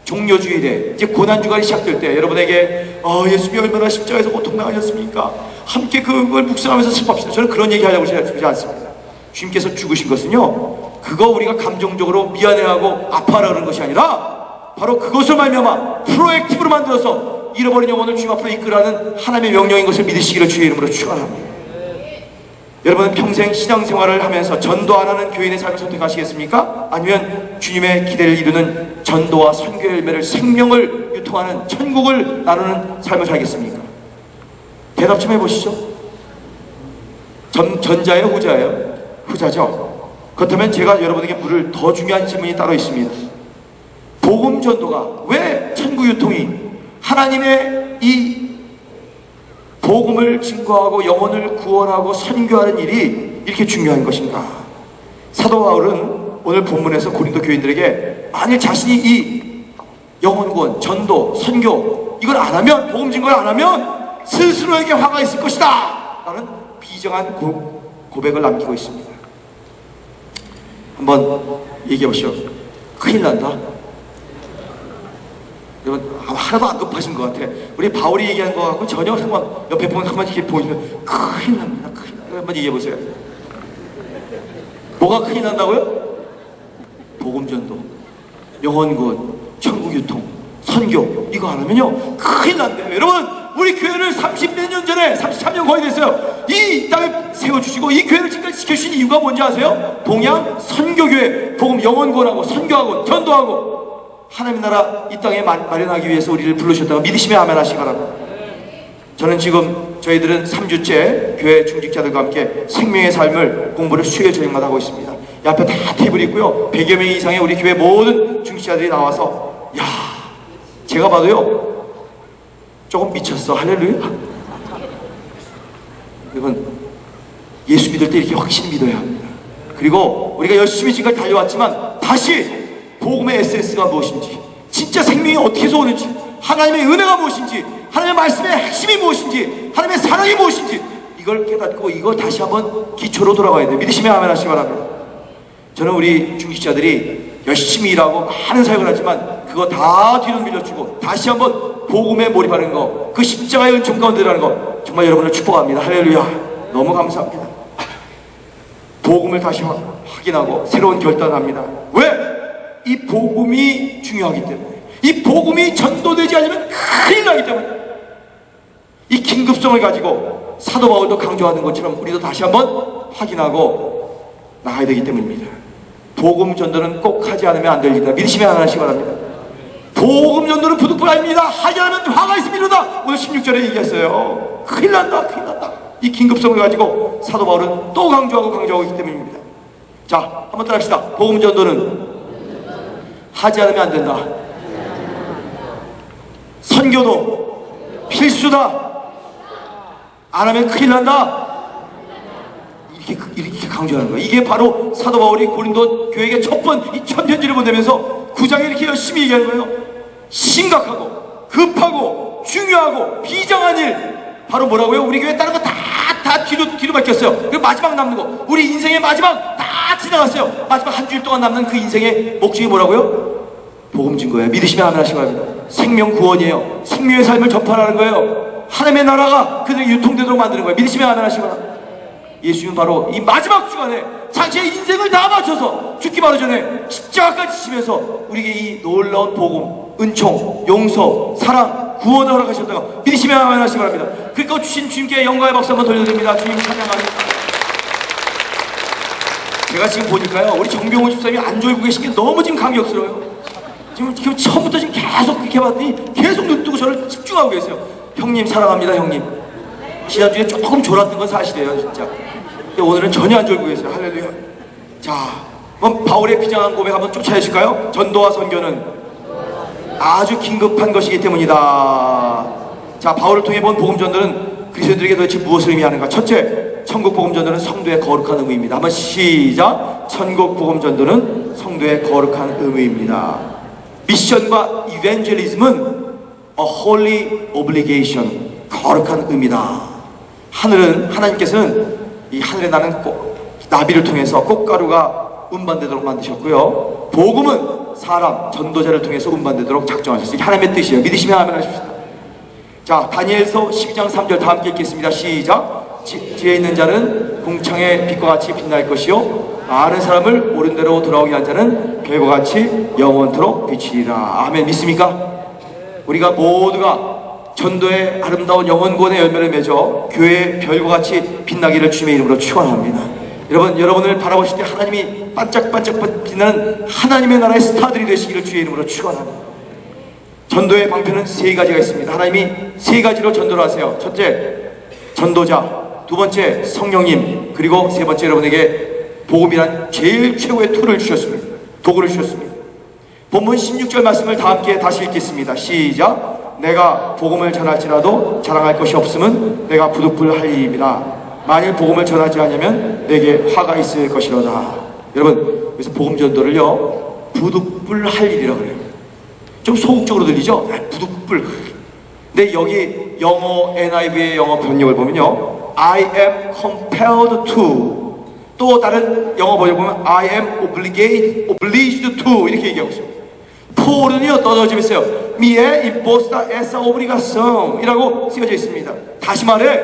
종료주일에 이제 고난주간이 시작될 때 여러분에게 예수님이 얼마나 십자가에서 고통당하셨습니까? 함께 그걸 묵상하면서 슬퍼합시다. 저는 그런 얘기 하려고 하지 않습니다. 주님께서 죽으신 것은요, 그거 우리가 감정적으로 미안해하고 아파하라는 것이 아니라 바로 그것을 말미암아 프로액티브로 만들어서 잃어버린 영혼을 주님 앞으로 이끌어가는 하나님의 명령인 것을 믿으시기를 주의 이름으로 축원합니다. 여러분은 평생 신앙생활을 하면서 전도 안 하는 교인의 삶을 선택하시겠습니까? 아니면 주님의 기대를 이루는 전도와 선교의 열매를 생명을 유통하는 천국을 나누는 삶을 살겠습니까? 대답 좀 해보시죠. 전자예요? 후자예요? 후자죠. 그렇다면 제가 여러분에게 물을 더 중요한 질문이 따로 있습니다. 복음 전도가 왜 천국 유통이 하나님의 이 복음을 증거하고 영혼을 구원하고 선교하는 일이 이렇게 중요한 것인가? 사도 바울은 오늘 본문에서 고린도 교인들에게 만일 자신이 이 영혼 구원, 전도, 선교 이걸 안 하면, 복음 증거를 안 하면 스스로에게 화가 있을 것이다 라는 비정한 고백을 남기고 있습니다. 한번 얘기해 보시죠. 큰일 난다. 여러분 하나도 안 급하신 것 같아. 우리 바울이 얘기한 거 같고 전혀 상관. 옆에 보면 한번 이렇게 보시면 큰일 납니다. 큰일 납니다. 한번 얘기해 보세요. 뭐가 큰일 난다고요? 복음 전도, 영혼 구원, 천국 유통, 선교 이거 안 하면요 큰일 난대요. 여러분 우리 교회를 30몇 년 전에 33년 거의 됐어요. 이 땅에 세워주시고 이 교회를 지금까지 지켜주신 이유가 뭔지 아세요? 동양 선교교회, 복음 영혼 구원하고 선교하고 전도하고 하나님 나라 이 땅에 마련하기 위해서 우리를 부르셨다고 믿으시면 아멘 하시기 바랍니다. 저는 지금 저희들은 3주째 교회 중직자들과 함께 생명의 삶을 공부를 수요일 저녁마다 하고 있습니다. 이 앞에 다 테이블이 있고요 100여 명 이상의 우리 교회 모든 중직자들이 나와서 야 제가 봐도요 조금 미쳤어. 할렐루야. 여러분 예수 믿을 때 이렇게 확실히 믿어야 합니다. 그리고 우리가 열심히 지금까지 달려왔지만 다시 복음의 에센스가 무엇인지, 진짜 생명이 어떻게 해서 오는지, 하나님의 은혜가 무엇인지, 하나님의 말씀의 핵심이 무엇인지, 하나님의 사랑이 무엇인지 이걸 깨닫고 이걸 다시 한번 기초로 돌아가야 돼요. 믿으시면 아멘 하시기 바랍니다. 저는 우리 중직자들이 열심히 일하고 많은 사역을 하지만 그거 다 뒤로 밀려주고 다시 한번 복음에 몰입하는 거, 그 십자가의 은총 가운데라는 거 정말 여러분을 축복합니다. 할렐루야. 너무 감사합니다. 복음을 다시 확인하고 새로운 결단을 합니다. 왜? 이 복음이 중요하기 때문에, 이 복음이 전도되지 않으면 큰일 나기 때문에, 이 긴급성을 가지고 사도 바울도 강조하는 것처럼 우리도 다시 한번 확인하고 나가야 되기 때문입니다. 복음 전도는 꼭 하지 않으면 안 됩니다. 믿으시면 하시기 바랍니다. 복음 전도는 부득불 아닙니다. 하지 않으면 화가 있습니다. 오늘 16절에 얘기했어요. 큰일 난다, 큰일 난다. 이 긴급성을 가지고 사도 바울은 또 강조하고 있기 때문입니다. 자, 한번 따라합시다. 복음 전도는 하지 않으면 안 된다. 선교도 필수다. 안 하면 큰일 난다. 이렇게 강조하는 거예요. 이게 바로 사도 바울이 고린도 교회에게 첫 편지를 보내면서 9장에 이렇게 열심히 얘기하는 거예요. 심각하고 급하고 중요하고 비장한 일. 바로 뭐라고요? 우리 교회 다른 거 다 뒤로 바뀌었어요. 그리고 마지막 남는 거, 우리 인생의 마지막 다 지나갔어요. 마지막 한 주일 동안 남는 그 인생의 목적이 뭐라고요? 복음 증거예요. 믿으시면 아멘 하시기 바랍니다. 생명 구원이에요. 생명의 삶을 전파하는 거예요. 하나님의 나라가 그들에게 유통되도록 만드는 거예요. 믿으시면 아멘 하시기 바랍니다. 예수님은 바로 이 마지막 주간에 자기의 인생을 다 바쳐서 죽기 바로 전에 십자가까지 지시면서 우리에게 이 놀라운 복음, 은총, 용서, 사랑, 구원을 허락하셨다고 믿으시면 아멘 하시기 바랍니다. 그러니까 주신 주님께 영광의 박수 한번 돌려드립니다. 주님 찬양합니다. 제가 지금 보니까요 우리 정병호 집사님이 안 졸고 계신 게 너무 지금 감격스러워요. 지금 처음부터 지금 계속 그렇게 봤더니 계속 눈 뜨고 저를 집중하고 계세요. 형님 사랑합니다. 형님 지난주에 조금 졸았던 건 사실이에요 진짜. 근데 오늘은 전혀 안 졸고 계세요. 할렐루야. 자, 그럼 바울의 비장한 고백 한번 쫓아내실까요? 전도와 선교는 아주 긴급한 것이기 때문이다. 자, 바울을 통해 본 복음 전도는 그리스도인들에게 도대체 무엇을 의미하는가? 첫째, 천국 복음 전도는 성도의 거룩한 의무입니다. 한번 시작. 천국 복음 전도는 성도의 거룩한 의무입니다. 미션과 이벤젤리즘은 a holy obligation, 거룩한 의미다. 하나님께서는 이 하늘에 나는 나비를 통해서 꽃가루가 운반되도록 만드셨고요. 복음은 사람, 전도자를 통해서 운반되도록 작정하셨어요. 이게 하나님의 뜻이에요. 믿으시면 아멘 하십시오. 자, 다니엘서 12장 3절 다 함께 읽겠습니다. 시작. 지혜 있는 자는 궁창의 빛과 같이 빛날 것이요 아는 사람을 옳은 대로 돌아오게 한 자는 별과 같이 영원토록 비치리라. 아멘. 믿습니까? 우리가 모두가 전도의 아름다운 영혼구원의 열매를 맺어 교회의 별과 같이 빛나기를 주님의 이름으로 축원합니다. 여러분을 바라보실 때 하나님이 반짝반짝 빛나는 하나님의 나라의 스타들이 되시기를 주의 이름으로 축원합니다. 전도의 방편은 세 가지가 있습니다. 하나님이 세 가지로 전도를 하세요. 첫째, 전도자. 두 번째, 성령님. 그리고 세 번째, 여러분에게 복음이란 제일 최고의 툴을 주셨습니다. 도구를 주셨습니다. 본문 16절 말씀을 다 함께 다시 읽겠습니다. 시작. 내가 복음을 전할지라도 자랑할 것이 없음은 내가 부득불할일이라. 만일 복음을 전하지 않으면 내게 화가 있을 것이로다. 여러분, 그래서 복음 전도를요, 부득불할 일이라고 그래요. 좀 소극적으로 들리죠? 부득불. 근데 여기 영어 NIV의 영어 번역을 보면요, I am compelled to. 또 다른 영어 번역 보면 I am obliged to 이렇게 얘기하고 있습니다. for는요 떨어져 있어요. Me é imposta essa obrigação 이라고 쓰여져 있습니다. 다시 말해,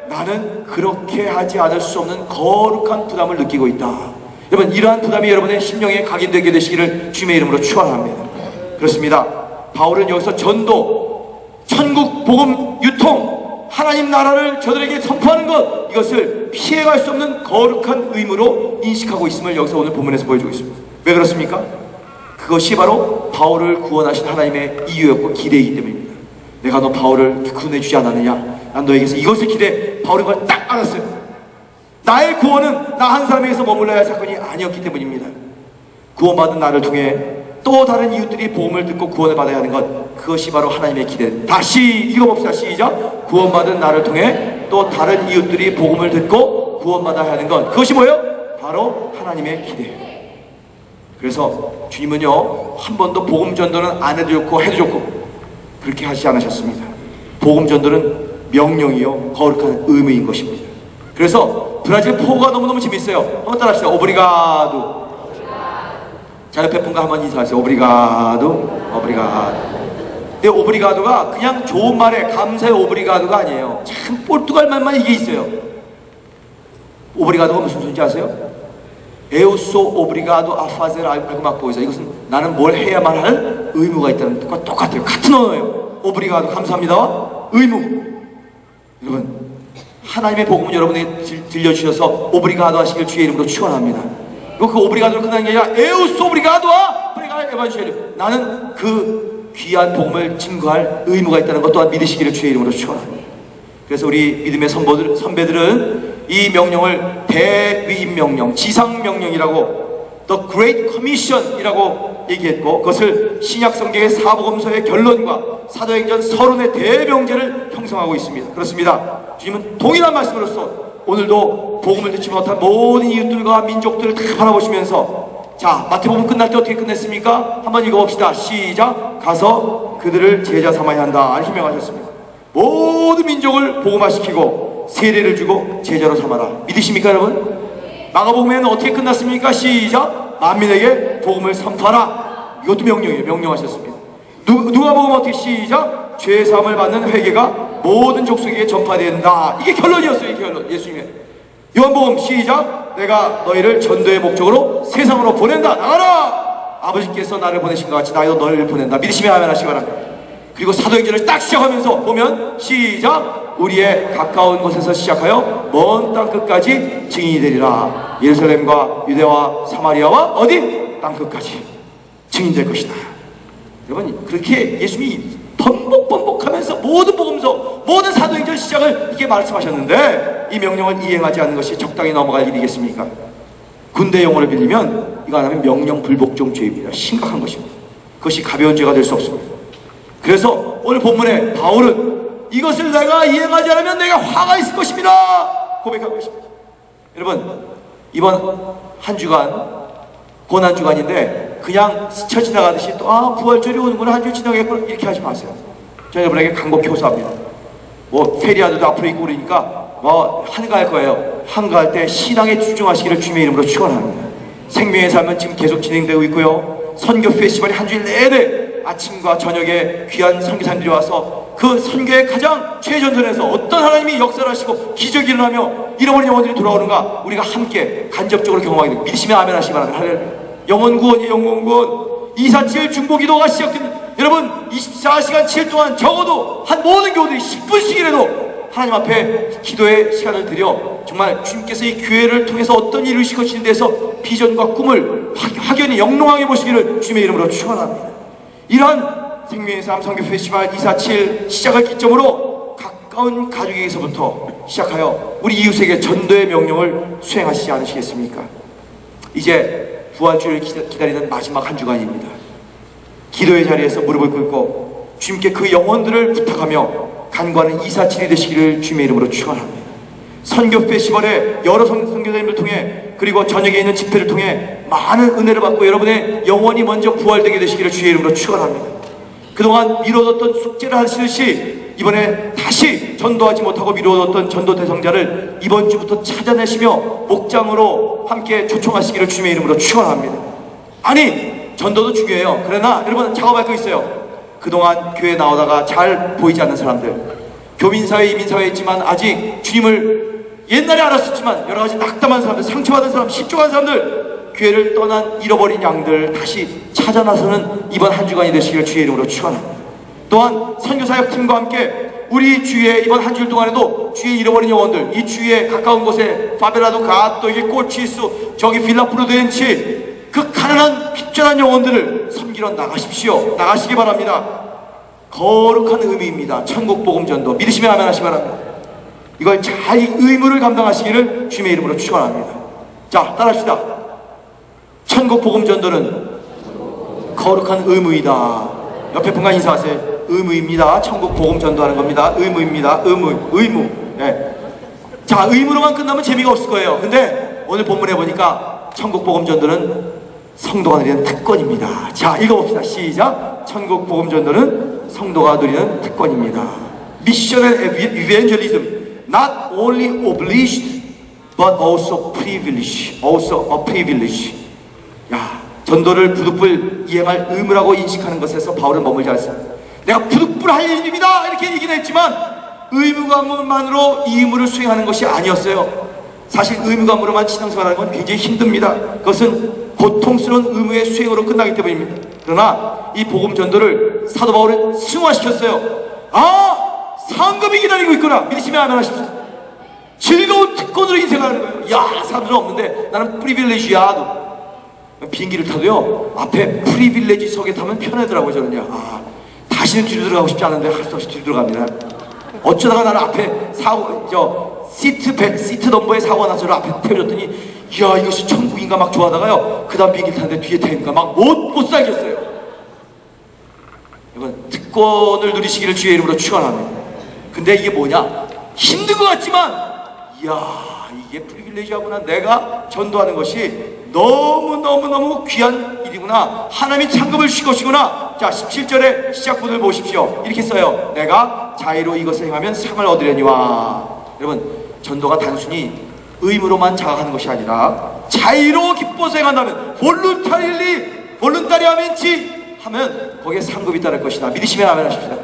나는 그렇게 하지 않을 수 없는 거룩한 부담을 느끼고 있다. 여러분, 이러한 부담이 여러분의 심령에 각인되게 되시기를 주님의 이름으로 축원합니다. 그렇습니다. 바울은 여기서 전도, 천국 복음 유통, 하나님 나라를 저들에게 선포하는 것, 이것을 피해갈 수 없는 거룩한 의무로 인식하고 있음을 여기서 오늘 본문에서 보여주고 있습니다. 왜 그렇습니까? 그것이 바로 바울을 구원하신 하나님의 이유였고 기대이기 때문입니다. 내가 너 바울을 구원해주지 않았느냐? 난 너에게서 이것을 기대해. 바울이 그걸 딱 알았어요. 나의 구원은 나 한 사람에게서 머물러야 할 사건이 아니었기 때문입니다. 구원받은 나를 통해 또 다른 이웃들이 복음을 듣고 구원을 받아야 하는 것, 그것이 바로 하나님의 기대. 다시 읽어봅시다. 시작. 구원받은 나를 통해 또 다른 이웃들이 복음을 듣고 구원받아야 하는 것, 그것이 뭐예요? 바로 하나님의 기대. 그래서 주님은요, 한 번도 복음 전도는 안 해도 좋고 해도 좋고 그렇게 하시지 않으셨습니다. 복음 전도는 명령이요, 거룩한 의무인 것입니다. 그래서 브라질 포가 너무너무 재밌어요. 한번 따라합시다. 오브리가도. 자, 옆에 분과 한번 인사하세요. 오브리가도, 오브리가도. 근데 오브리가도가 그냥 좋은 말에 감사의 오브리가도가 아니에요. 참 포르투갈 말만 이게 있어요. 오브리가도가 무슨 소리인지 아세요? Eu sou obrigado a fazer alguma coisa. 이것은 나는 뭘 해야만 할 의무가 있다는 것과 똑같아요. 같은 언어예요. 오브리가도, 감사합니다와 의무. 여러분, 하나님의 복음을 여러분에게 들려주셔서 오브리가도 하시길 주의 이름으로 축원합니다. 그리고 그 오브리가도로 끝나는 게 아니라 Eu sou obrigado와 에반젤리움. 나는 그 귀한 복음을 증거할 의무가 있다는 것 또한 믿으시기를 주의 이름으로 축원합니다. 그래서 우리 믿음의 선배들은 이 명령을 대위임 명령, 지상 명령이라고, The Great Commission이라고 얘기했고, 그것을 신약 성경의 사복음서의 결론과 사도행전 서론의 대명제를 형성하고 있습니다. 그렇습니다. 주님은 동일한 말씀으로써 오늘도 복음을 듣지 못한 모든 이웃들과 민족들을 다 바라보시면서, 자, 마태복음 끝날 때 어떻게 끝냈습니까? 한번 읽어봅시다. 시작. 가서 그들을 제자 삼아야 한다. 이렇게 명하셨습니다. 모든 민족을 복음화시키고 세례를 주고 제자로 삼아라. 믿으십니까, 여러분? 마가복음에는 어떻게 끝났습니까? 시작. 만민에게 복음을 선포하라. 이것도 명령이에요. 명령하셨습니다. 누가복음 어떻게? 시작. 죄 사함을 받는 회개가 모든 족속에게 전파된다. 이게 결론이었어요. 이게 결론. 예수님의. 요한복음 시작. 내가 너희를 전도의 목적으로 세상으로 보낸다. 나가라. 아버지께서 나를 보내신 것 같이 나도 너희를 보낸다. 믿으시면 아멘 하시기 바랍니다. 그리고 사도행전을 딱 시작하면서 보면 시작. 우리의 가까운 곳에서 시작하여 먼 땅 끝까지 증인이 되리라. 예루살렘과 유대와 사마리아와 어디? 땅 끝까지 증인될 것이다. 여러분, 그렇게 예수님이 번복하면서 모든 복음서, 모든 사도행전 시작을 이렇게 말씀하셨는데, 이 명령을 이행하지 않는 것이 적당히 넘어갈 일이겠습니까? 군대 용어를 빌리면 이거 안 하면 명령 불복종 죄입니다. 심각한 것입니다. 그것이 가벼운 죄가 될 수 없습니다. 그래서 오늘 본문에 바울은 이것을 내가 이행하지 않으면 내가 화가 있을 것입니다. 고백한 것입니다. 여러분, 이번 한 주간 고난 주간인데 그냥 스쳐 지나가듯이 또 부활절이 오는구나, 한 주 지나가겠구나 이렇게 하지 마세요. 저는 여러분에게 간곡히 호소합니다. 뭐 페리아드도 앞으로 있고 그러니까 뭐 한가할 거예요. 한가할 때 신앙에 집중하시기를 주님의 이름으로 축원합니다. 생명의 삶은 지금 계속 진행되고 있고요. 선교 페스티벌이 한 주일 내내 아침과 저녁에 귀한 선교사님들이 와서 그 선교의 가장 최전선에서 어떤 하나님이 역사를 하시고 기적이 일어나며 잃어버린 영혼들이 돌아오는가 우리가 함께 간접적으로 경험하게 됩니다. 믿으시면 아멘 하시기 바랍니다. 영혼구원이에요. 영혼구원. 247 중보기도가 시작된 여러분 24시간 7일 동안 적어도 한 모든 교우들이 10분씩이라도 하나님 앞에 기도의 시간을 드려 정말 주님께서 이 교회를 통해서 어떤 일을 이루실 것인에 대해서 비전과 꿈을 확연히 영롱하게 보시기를 주님의 이름으로 축원합니다. 이러한 생명의 삶 선교 페스티벌 247 시작을 기점으로 가까운 가족에게서부터 시작하여 우리 이웃에게 전도의 명령을 수행하시지 않으시겠습니까? 이제 부활주를 기다리는 마지막 한 주간입니다. 기도의 자리에서 무릎을 꿇고 주님께 그 영혼들을 부탁하며 간구하는 247이 되시기를 주님의 이름으로 축원합니다. 선교 페스티벌에 여러 선교사님을 통해 그리고 저녁에 있는 집회를 통해 많은 은혜를 받고 여러분의 영혼이 먼저 부활되게 되시기를 주의 이름으로 축원합니다. 그동안 미뤄뒀던 숙제를 하시듯이 이번에 다시 전도하지 못하고 미뤄뒀던 전도 대상자를 이번 주부터 찾아내시며 목장으로 함께 초청하시기를 주님의 이름으로 축원합니다. 아니 전도도 중요해요. 그러나 여러분 작업할 거 있어요. 그동안 교회에 나오다가 잘 보이지 않는 사람들, 교민사회, 이민사회에 있지만 아직 주님을 옛날에 알았었지만 여러가지 낙담한 사람들, 상처받은 사람, 실종한 사람들, 교회를 떠난 잃어버린 양들 다시 찾아 나서는 이번 한 주간이 되시기를 주의 이름으로 축원합니다. 또한 선교사역팀과 함께 우리 주위에 이번 한 주일 동안에도 주위에 잃어버린 영혼들, 이 주위에 가까운 곳에 파벨라도 가또 이게 꼬치수 저기 빌라프로덴치 그 가난한 핍절한 영혼들을 섬기러 나가십시오. 나가시기 바랍니다. 거룩한 의미입니다. 천국 복음 전도 믿으시면 아멘 하시기 바랍니다. 이걸 잘 의무를 감당하시기를 주님의 이름으로 축원합니다. 자, 따라합시다. 천국 복음 전도는 거룩한 의무이다. 옆에 분과 인사하세요. 의무입니다. 천국 복음 전도하는 겁니다. 의무입니다. 의무. 네. 자, 의무로만 끝나면 재미가 없을 거예요. 근데 오늘 본문에 보니까 천국 복음 전도는 성도가 누리는 특권입니다. 자, 읽어봅시다. 시작. 천국 복음 전도는 성도가 누리는 특권입니다. Missional evangelism, not only obliged, but also privilege. Also a privilege. 야, 전도를 부득불 이행할 의무라고 인식하는 것에서 바울은 머물지 않습니다. 내가 부득불 할 일입니다. 이렇게 얘기는 했지만 의무감으로만으로 이 의무를 수행하는 것이 아니었어요. 사실 의무감으로만 신앙생활하는 건 굉장히 힘듭니다. 그것은 고통스러운 의무의 수행으로 끝나기 때문입니다. 그러나 이 복음 전도를 사도 바울은 승화시켰어요. 아, 상급이 기다리고 있구나. 믿으시면 아멘 하십시오. 즐거운 특권으로 인생하는 거예요. 야, 사람들은 없는데 나는 프리빌레지야. 비행기를 타도요 앞에 프리빌레지석에 타면 편하더라고요. 저는요. 아, 다시는 뒤로 들어가고 싶지 않은데 할 수 없이 뒤로 들어갑니다. 어쩌다가 나는 앞에 시트 넘버에 사고가 나서 앞에 태워줬더니 이야, 이것이 천국인가 막 좋아하다가요 그 다음 비행기 타는데 뒤에 태우니까 막 못 살겠어요. 여러분, 특권을 누리시기를 주의 이름으로 축원합니다. 근데 이게 뭐냐, 힘든 것 같지만 이야, 이게 프리빌레이지하구나. 내가 전도하는 것이 너무너무 귀한 일이구나. 하나님이 창급을 주실 것이구나. 자, 17절에 시작부를 보십시오. 이렇게 써요. 내가 자의로 이것을 행하면 상을 얻으려니와. 여러분, 전도가 단순히 의무로만 자각하는 것이 아니라 자의로 기뻐서 행한다면 볼룬타리아멘치 하면 거기에 상급이 따를 것이다. 믿으시면 아멘 하십시다.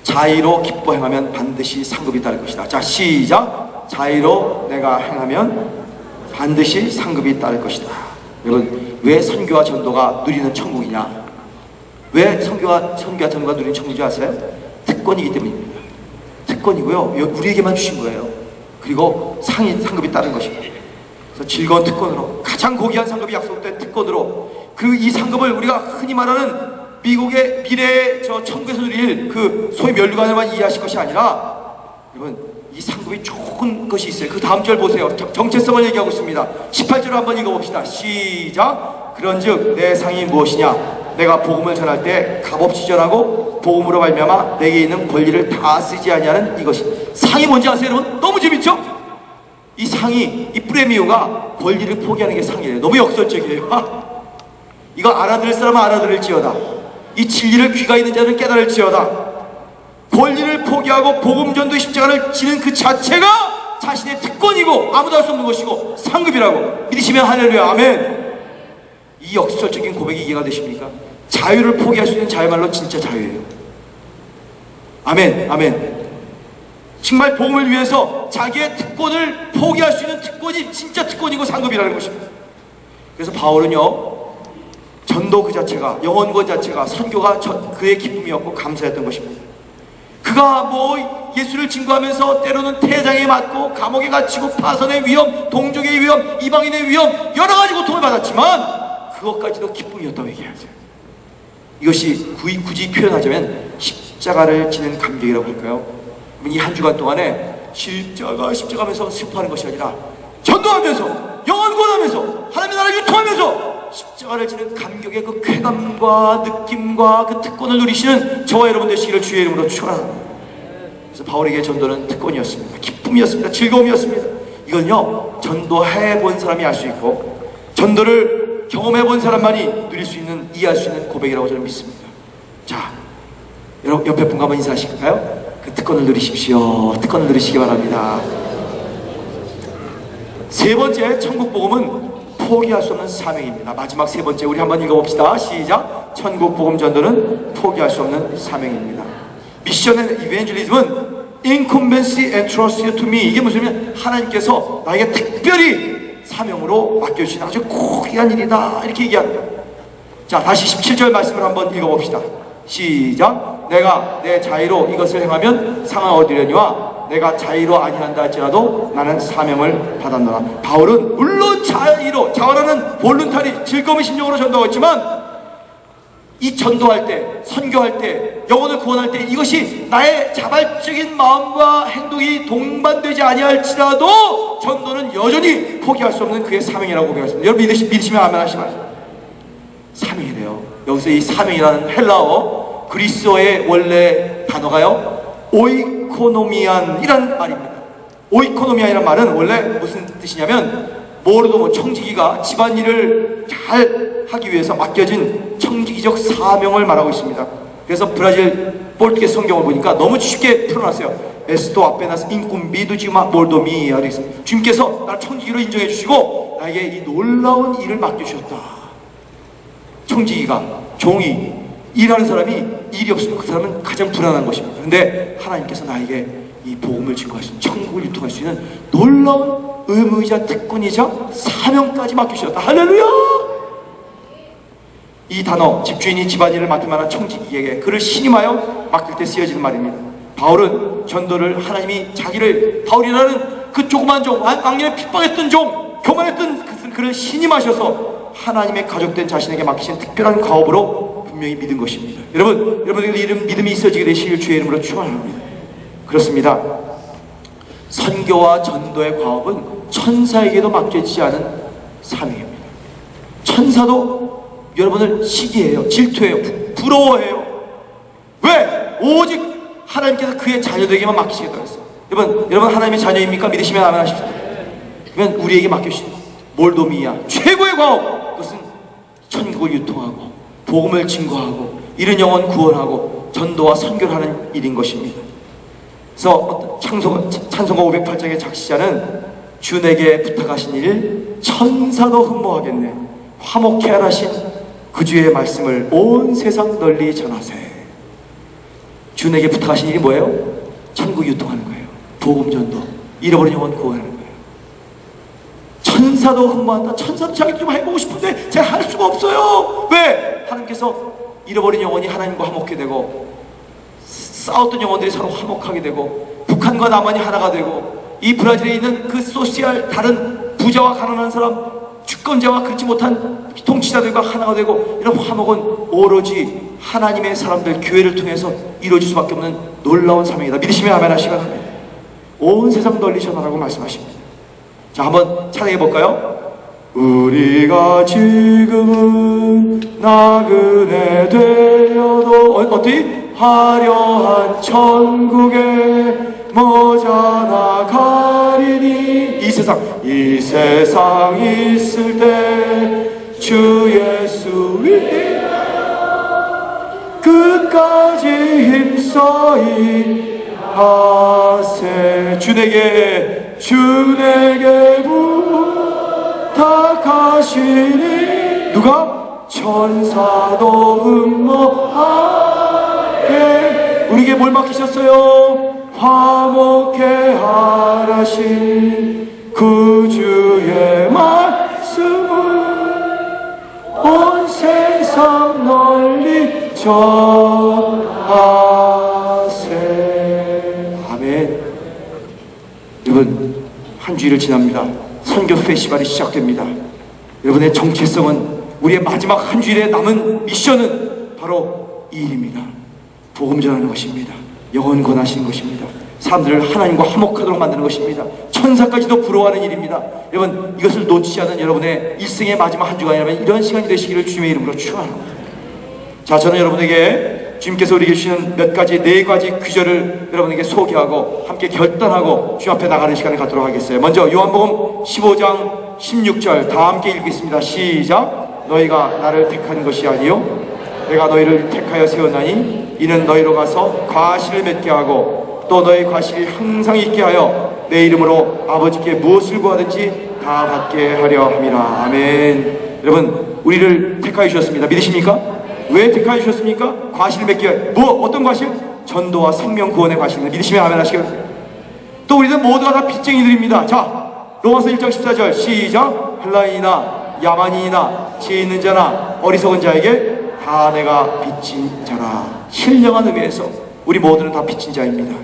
자의로 기뻐 행하면 반드시 상급이 따를 것이다. 자, 시작. 자의로 내가 행하면 반드시 상급이 따를 것이다. 여러분, 왜 선교와 전도가 누리는 천국이냐? 왜 선교와 전도가 누리는 천국인지 아세요? 특권이기 때문입니다. 특권이고요, 우리에게만 주신 거예요. 그리고 상급이 따른 것입니다. 그래서 즐거운 특권으로, 가장 고귀한 상급이 약속된 특권으로, 그리고 이 상급을 우리가 흔히 말하는 미국의 미래의 저 천국에서 누릴 그 소위 면류관을만 이해하실 것이 아니라, 여러분, 이 상급이 좋은 것이 있어요. 그 다음 절 보세요. 정체성을 얘기하고 있습니다. 18절을 한번 읽어봅시다. 시작. 그런즉 내 상이 무엇이냐? 내가 복음을 전할 때 값없이 전하고 복음으로 말미암아 내게 있는 권리를 다 쓰지 아니하는 이것이. 상이 뭔지 아세요, 여러분? 너무 재밌죠? 이 상이, 이 프레미오가 권리를 포기하는 게 상이에요. 너무 역설적이에요. 이거 알아들을 사람은 알아들을지어다. 이 진리를 귀가 있는 자는 깨달을지어다. 권리를 포기하고 복음 전도의 십자가를 지는 그 자체가 자신의 특권이고 아무도 할 수 없는 것이고 상급이라고. 믿으시면 할렐루야, 아멘. 이 역설적인 고백이 이해가 되십니까? 자유를 포기할 수 있는 자유말로 진짜 자유예요. 아멘, 아멘. 정말 복음을 위해서 자기의 특권을 포기할 수 있는 특권이 진짜 특권이고 상급이라는 것입니다. 그래서 바울은요, 전도 그 자체가, 영혼권 자체가, 선교가 그의 기쁨이었고 감사였던 것입니다. 그가 뭐 예수를 증거하면서 때로는 태장에 맞고 감옥에 갇히고 파선의 위험, 동족의 위험, 이방인의 위험, 여러 가지 고통을 받았지만 그것까지도 기쁨이었다고 얘기하세요. 이것이 굳이 표현하자면 십자가를 지는 감격이라고 할까요? 이 한 주간 동안에 십자가 하면서 슬퍼하는 것이 아니라 전도하면서, 영원권하면서, 하나님의 나라를 유통하면서 십자가를 지는 감격의 그 쾌감과 느낌과 그 특권을 누리시는 저와 여러분 되시기를 주의 이름으로 축원합니다. 그래서 바울에게 전도는 특권이었습니다. 기쁨이었습니다. 즐거움이었습니다. 이건요, 전도해 본 사람이 알 수 있고 전도를 경험해 본 사람만이 누릴 수 있는, 이해할 수 있는 고백이라고 저는 믿습니다. 자, 여러분 옆에 분과 한번 인사하실까요? 그 특권을 누리십시오. 특권을 누리시기 바랍니다. 세 번째, 천국 복음은 포기할 수 없는 사명입니다. 마지막 세 번째, 우리 한번 읽어봅시다. 시작. 천국 복음 전도는 포기할 수 없는 사명입니다. 미션 앤 이벤젤리즘은 incumbency and trust to me. 이게 무슨 말이냐면 하나님께서 나에게 특별히 사명으로 맡겨주신 아주 고귀한 일이다, 이렇게 얘기합니다. 자, 다시 17절 말씀을 한번 읽어봅시다. 시작. 내가 내 자의로 이것을 행하면 상을 얻으려니와 내가 자의로 아니한다 할지라도 나는 사명을 받았노라. 바울은 물론 자의로, 자원하는 볼룬타리, 즐거움의 심령으로 전도했지만 이 전도할 때, 선교할 때, 영혼을 구원할 때 이것이 나의 자발적인 마음과 행동이 동반되지 아니할지라도 전도는 여전히 포기할 수 없는 그의 사명이라고 고백했습니다. 여러분 믿으시면 아멘 하시면 사명이래요. 여기서 이 사명이라는 헬라어 그리스어의 원래 단어가요, 오이코노미안이라는 말입니다. 오이코노미안이라는 말은 원래 무슨 뜻이냐면 뭐로도 뭐 청지기가 집안일을 잘 하기 위해서 맡겨진 청지기적 사명을 말하고 있습니다. 그래서 브라질 포르투게스 성경을 보니까 너무 쉽게 풀어놨어요. 에스토 아페나스 인쿰비두지마 몰도미아. 주님께서 나를 청지기로 인정해 주시고 나에게 이 놀라운 일을 맡겨주셨다. 청지기가, 종이, 일하는 사람이 일이 없으면 그 사람은 가장 불안한 것입니다. 그런데 하나님께서 나에게 이 복음을 증거할 수 있는, 천국을 유통할 수 있는 놀라운 의무이자 특권이자 사명까지 맡기셨다. 할렐루야! 이 단어, 집주인이 집안일을 맡을 만한 청지기에게 그를 신임하여 맡길 때 쓰여지는 말입니다. 바울은 전도를 하나님이 자기를, 바울이라는 그 조그만 종, 왕년에 핍박했던 종, 교만했던 그를 신임하셔서 하나님의 가족된 자신에게 맡기신 특별한 과업으로 분명히 믿은 것입니다. 여러분들 이름 믿음이 있어지게 되시길 주의 이름으로 축원합니다. 그렇습니다. 선교와 전도의 과업은 천사에게도 맡겨지지 않은 사명입니다. 천사도 여러분을 시기해요, 질투해요, 부러워해요. 왜? 오직 하나님께서 그의 자녀들에게만 맡기시겠다고 했어요. 여러분 하나님의 자녀입니까? 믿으시면 아멘 하십시오. 그러면 우리에게 맡겨주신 몰도미아 최고의 과업, 그것은 천국을 유통하고 복음을 증거하고 이른 영혼 구원하고 전도와 선교를 하는 일인 것입니다. 그래서 찬송가 508장의 작시자는 주 내게 부탁하신 일 천사도 흠모하겠네. 화목케 하라신 그 주의 말씀을 온 세상 널리 전하세. 주 내게 부탁하신 일이 뭐예요? 천국 유통하는 거예요. 복음 전도, 잃어버린 영혼 구원하는 거예요. 천사도 흠모한다. 천사도 자기 좀 해보고 싶은데 제가 할 수가 없어요. 왜? 하나님께서 잃어버린 영혼이 하나님과 화목하게 되고 싸웠던 영혼들이 서로 화목하게 되고 북한과 남한이 하나가 되고 이 브라질에 있는 그 소시알 다른 부자와 가난한 사람, 주권자와 그렇지 못한 통치자들과 하나가 되고, 이런 화목은 오로지 하나님의 사람들, 교회를 통해서 이루어질 수밖에 없는 놀라운 사명이다. 믿으시면 아멘 하시면 합니다. 온 세상 널리 전하라고 말씀하십니다. 자, 한번 찬양해 볼까요? 우리가 지금은 나그네 되어도 어떻게? 화려한 천국에 머자나 가리니 이 세상 있을 때 주 예수 위하여 끝까지 힘써이 하세. 주 내게 부탁하시니 누가? 천사도 흠모하게. 우리에게 뭘 맡기셨어요? 화목케 하라신 그 주의 말씀을 온 세상 참 널리 전하세. 아멘. 여러분, 한 주일을 지납니다. 선교 페스티벌이 시작됩니다. 여러분의 정체성은, 우리의 마지막 한 주일에 남은 미션은 바로 이 일입니다. 복음 전하는 것입니다. 영혼 권하시는 것입니다. 사람들을 하나님과 화목하도록 만드는 것입니다. 천사까지도 부러워하는 일입니다. 여러분, 이것을 놓치지 않은 여러분의 일생의 마지막 한 주간이라면 이런 시간이 되시기를 주님의 이름으로 축원합니다. 자, 저는 여러분에게 주님께서 우리에게 주시는 몇 가지, 네 가지 귀절을 여러분에게 소개하고 함께 결단하고 주님 앞에 나가는 시간을 갖도록 하겠어요. 먼저 요한복음 15장 16절 다 함께 읽겠습니다. 시작. 너희가 나를 택한 것이 아니요 내가 너희를 택하여 세웠나니 이는 너희로 가서 과실을 맺게 하고 또 너희 과실이 항상 있게 하여 내 이름으로 아버지께 무엇을 구하든지 다 받게 하려 함이라. 아멘. 여러분, 우리를 택하여 주셨습니다. 믿으십니까? 왜 택하여 주셨습니까? 과실을 맺게 하여. 어떤 과실? 전도와 생명 구원의 과실입니다. 믿으시면 아멘 하시겠어요? 또 우리는 모두가 다 빚쟁이들입니다. 자, 로마서 1장 14절 시작. 헬라인이나 야만인이나 지혜 있는 자나 어리석은 자에게 다 내가 빚진 자라. 신령한 의미에서 우리 모두는 다 빚진 자입니다.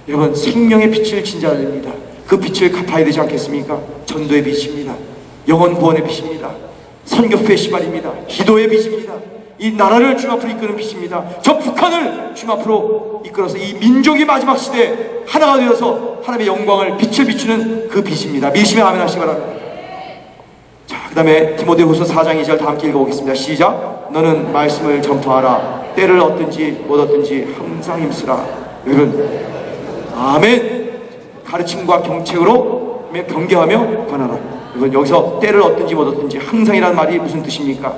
여러분, 생명의 빛을 진 자들입니다. 그 빛을 갚아야 되지 않겠습니까? 전도의 빛입니다. 영혼 구원의 빛입니다. 선교 페스티벌입니다. 기도의 빛입니다. 이 나라를 주님 앞으로 이끄는 빛입니다. 저 북한을 주님 앞으로 이끌어서 이 민족이 마지막 시대에 하나가 되어서 하나님의 영광을 빛을 비추는 그 빛입니다. 믿으시면 아멘 하시기 바랍니다. 자, 그 다음에 디모데후서 4장 2절 다 함께 읽어보겠습니다. 시작. 너는 말씀을 전파하라. 때를 얻든지 못 얻든지 항상 힘쓰라. 여러분, 아멘. 가르침과 경책으로 경계하며 권하라. 여러분, 여기서 때를 얻든지 못 얻든지 항상이라는 말이 무슨 뜻입니까?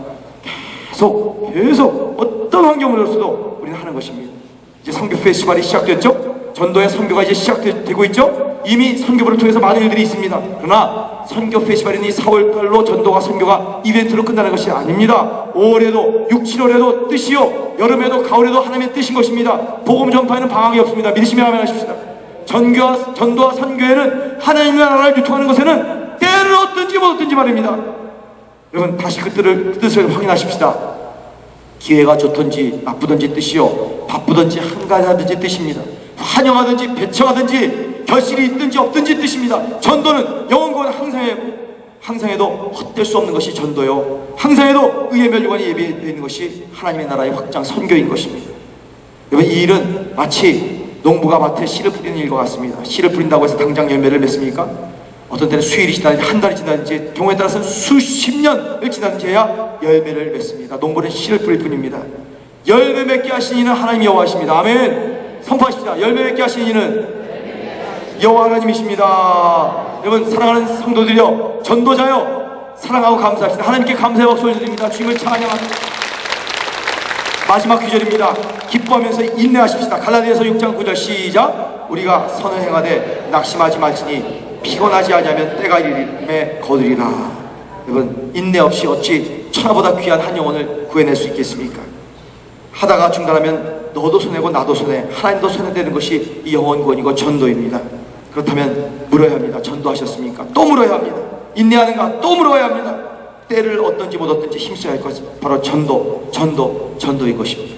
계속 어떤 환경으로서도 우리는 하는 것입니다. 이제 선교 페스티벌이 시작됐죠? 전도의 선교가 이제 시작되고 있죠? 이미 선교부를 통해서 많은 일들이 있습니다. 그러나 선교 페스티벌은 이 4월달로 전도가 선교가 이벤트로 끝나는 것이 아닙니다. 5월에도 6, 7월에도 뜻이요, 여름에도 가을에도 하나님의 뜻인 것입니다. 복음 전파에는 방황이 없습니다. 믿으시면 아멘 하십시다. 전도와 선교에는 하나님의 나라를 유통하는 것에는 때를 얻든지 못 얻든지 말입니다. 여러분, 다시 그 뜻을 확인하십시다. 기회가 좋든지 나쁘든지 뜻이요, 바쁘든지 한가하든지 뜻입니다. 환영하든지 배청하든지 결실이 있든지 없든지 뜻입니다. 전도는 영원구원 항상에도 헛될 수 없는 것이 전도요, 항상에도 의의 멸류관이 예비되어 있는 것이 하나님의 나라의 확장 선교인 것입니다. 여러분, 이 일은 마치 농부가 밭에 씨를 뿌리는 일과 같습니다. 씨를 뿌린다고 해서 당장 열매를 맺습니까? 어떤 때는 수일이 지나든지 한 달이 지나든지 경우에 따라서는 수십 년을 지나든지 해야 열매를 맺습니다. 농부는 씨를 뿌릴 뿐입니다. 열매 맺게 하신 이는 하나님 여호와십니다. 아멘. 선포하십시다. 열매 맺게 하신 이는 여호와 하나님이십니다. 여러분, 사랑하는 성도들이여, 전도자여, 사랑하고 감사합시다. 하나님께 감사의 박수를 드립니다. 주님을 찬양합니다. 마지막 규절입니다. 기뻐하면서 인내하십시다. 갈라디아서 6장 9절 시작. 우리가 선을 행하되 낙심하지 말지니 피곤하지 않으면 때가 이름에 거두리라. 여러분, 인내 없이 어찌 천하보다 귀한 한 영혼을 구해낼 수 있겠습니까? 하다가 중단하면 너도 손해고 나도 손해, 하나님도 손해되는 것이 이 영혼 구원이고 전도입니다. 그렇다면 물어야 합니다. 전도하셨습니까? 또 물어야 합니다. 인내하는가? 또 물어야 합니다. 때를 얻든지 못 얻든지 힘써야 할 것은 바로 전도인 것입니다.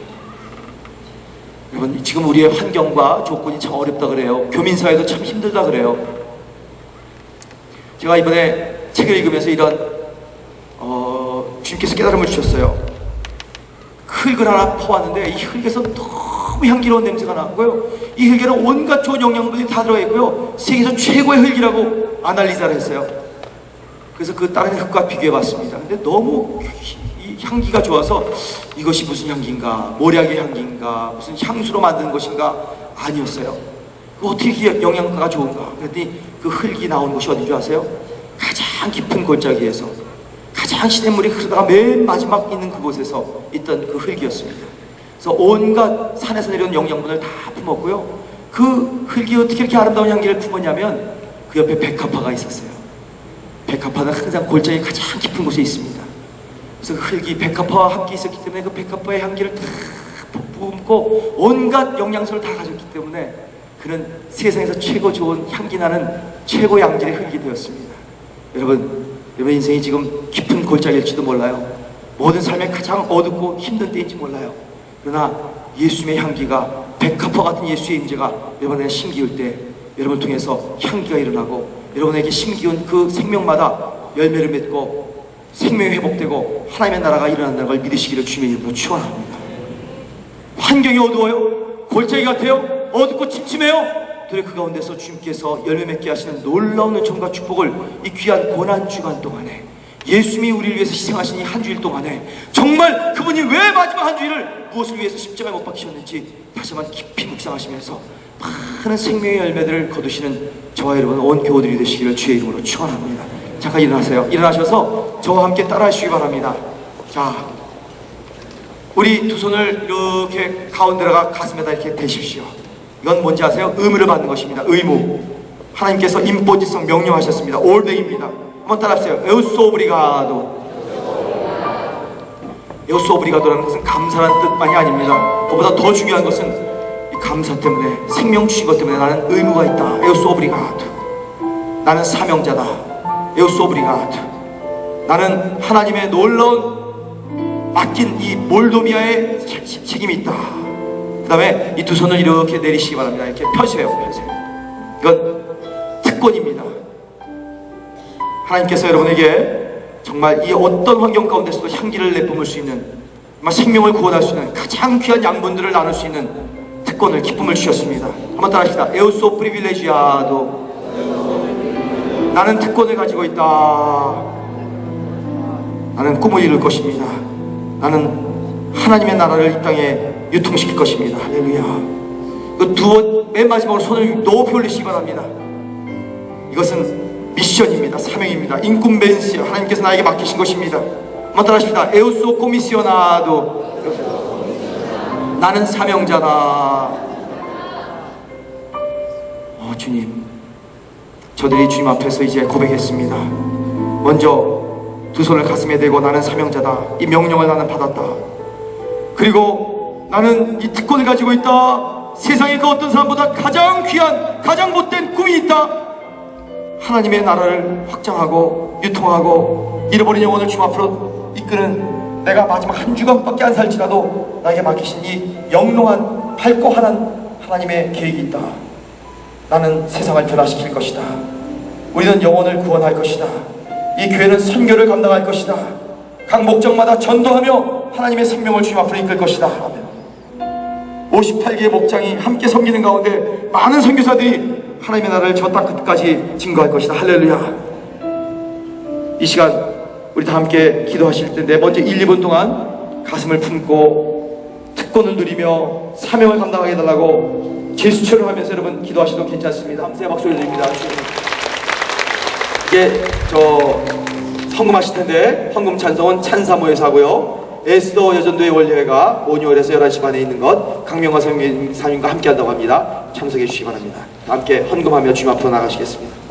여러분, 지금 우리의 환경과 조건이 참 어렵다 그래요. 교민사회도 참 힘들다 그래요. 제가 이번에 책을 읽으면서 이런 주님께서 깨달음을 주셨어요. 흙을 하나 퍼왔는데 이 흙에서 너무 향기로운 냄새가 나고요, 이 흙에는 온갖 좋은 영양분이 다 들어가 있고요, 세계에서 최고의 흙이라고 아날리자를 했어요. 그래서 그 다른 흙과 비교해 봤습니다. 근데 너무 이 향기가 좋아서 이것이 무슨 향기인가, 모략의 향기인가, 무슨 향수로 만드는 것인가 아니었어요. 어떻게 영양가가 좋은가? 그랬더니 그 흙이 나오는 곳이 어딘 줄 아세요? 가장 깊은 골짜기에서 가장 시냇물이 흐르다가 맨 마지막 있는 그곳에서 있던 그 흙이었습니다. 그래서 온갖 산에서 내려온 영양분을 다 품었고요, 그 흙이 어떻게 이렇게 아름다운 향기를 품었냐면 그 옆에 백합화가 있었어요. 백합화는 항상 골짜기 가장 깊은 곳에 있습니다. 그래서 그 흙이 백합화와 함께 있었기 때문에 그 백합화의 향기를 다 품고 온갖 영양소를 다 가졌기 때문에 그는 세상에서 최고 좋은 향기 나는 최고 양질의 흙이 되었습니다. 여러분 인생이 지금 깊은 골짜기일지도 몰라요. 모든 삶에 가장 어둡고 힘든 때인지 몰라요. 그러나 예수님의 향기가 백합화 같은 예수의 임재가 여러분의 심기울 때 여러분을 통해서 향기가 일어나고 여러분에게 심기운 그 생명마다 열매를 맺고 생명이 회복되고 하나님의 나라가 일어난다는 걸 믿으시기를 주님의 이름으로 축원합니다. 환경이 어두워요? 골짜기 같아요? 어둡고 침침해요? 그래 그 가운데서 주님께서 열매 맺게 하시는 놀라운 은총과 축복을 이 귀한 고난주간 동안에 예수님이 우리를 위해서 희생하신 이 한 주일 동안에 정말 그분이 왜 마지막 한 주일을 무엇을 위해서 십자가에 못 박히셨는지 다시 한번 깊이 묵상하시면서 많은 생명의 열매들을 거두시는 저와 여러분 온 교우들이 되시기를 주의 이름으로 축원합니다. 잠깐 일어나세요. 일어나셔서 저와 함께 따라 하시기 바랍니다. 자, 우리 두 손을 이렇게 가운데다가 가슴에다 이렇게 대십시오. 이건 뭔지 아세요? 의무를 받는 것입니다. 의무. 하나님께서 임포지성 명령하셨습니다. 올데이입니다. 한번 따라하세요. 에우소 오브리가도. 에우소 오브리가도라는 것은 감사라는 뜻만이 아닙니다. 그보다 더 중요한 것은 이 감사 때문에, 생명 주신 것 때문에 나는 의무가 있다. 에우소 오브리가도. 나는 사명자다. 에우소 오브리가도. 나는 하나님의 놀라운 맡긴 이 몰도미아의 책임이 있다. 그 다음에 이 두 손을 이렇게 내리시기 바랍니다. 이렇게 펴세요. 펴세요. 이건 특권입니다. 하나님께서 여러분에게 정말 이 어떤 환경 가운데서도 향기를 내뿜을 수 있는, 정말 생명을 구원할 수 있는 가장 귀한 양분들을 나눌 수 있는 특권을, 기쁨을 주셨습니다. 한번 따라합시다. 에우소 프리빌레지아도. 나는 특권을 가지고 있다. 나는 꿈을 이룰 것입니다. 나는 하나님의 나라를 이 땅에 유통시킬 것입니다. 할렐루야. 맨 마지막으로 손을 높이 올리시기 바랍니다. 이것은 미션입니다. 사명입니다. 인쿰벤시아. 하나님께서 나에게 맡기신 것입니다. 한번 따라하십시다. 에우소 코미시오나도. 나는 사명자다. 주님, 저들이 주님 앞에서 이제 고백했습니다. 먼저 두 손을 가슴에 대고 나는 사명자다. 이 명령을 나는 받았다. 그리고 나는 이 특권을 가지고 있다. 세상에 그 어떤 사람보다 가장 귀한, 가장 못된 꿈이 있다. 하나님의 나라를 확장하고 유통하고 잃어버린 영혼을 주님 앞으로 이끄는, 내가 마지막 한 주간밖에 안 살지라도 나에게 맡기신 이 영롱한 밝고 환한 하나님의 계획이 있다. 나는 세상을 변화시킬 것이다. 우리는 영혼을 구원할 것이다. 이 교회는 선교를 감당할 것이다. 각 목적마다 전도하며 하나님의 생명을 주님 앞으로 이끌 것이다. 아멘. 58개의 목장이 함께 섬기는 가운데 많은 선교사들이 하나님의 나라를 저 땅 끝까지 증거할 것이다. 할렐루야. 이 시간 우리 다 함께 기도하실 텐데 먼저 1, 2분 동안 가슴을 품고 특권을 누리며 사명을 감당하게 해달라고 제스처를 하면서 여러분 기도하셔도 괜찮습니다. 함께 박수를 드립니다. 이제 헌금하실 텐데 헌금 찬송은 찬사모에서 하고요. 에스더 여전도의 원례회가 모뉴얼에서 11시 반에 있는 것 강명화 사님과 함께 한다고 합니다. 참석해 주시기 바랍니다. 함께 헌금하며 주님 앞으로 나가시겠습니다.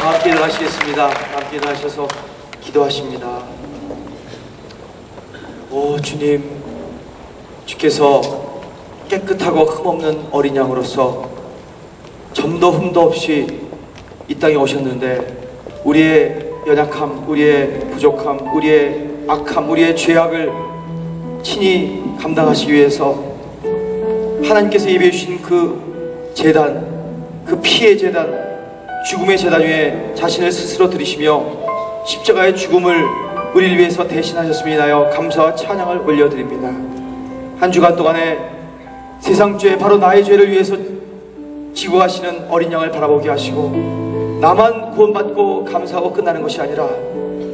다 함께 일어나시겠습니다. 함께 일어나셔서 기도하십니다. 오 주님, 주께서 깨끗하고 흠없는 어린 양으로서 점도 흠도 없이 이 땅에 오셨는데 우리의 연약함, 우리의 부족함, 우리의 악함, 우리의 죄악을 친히 감당하시기 위해서 하나님께서 예비해 주신 그 제단, 그 피의 제단, 죽음의 제단 위에 자신을 스스로 들이시며 십자가의 죽음을 우리를 위해서 대신하셨음을 인하여 감사와 찬양을 올려드립니다. 한 주간 동안에 세상 죄, 바로 나의 죄를 위해서 지고 가시는 어린 양을 바라보게 하시고 나만 구원받고 감사하고 끝나는 것이 아니라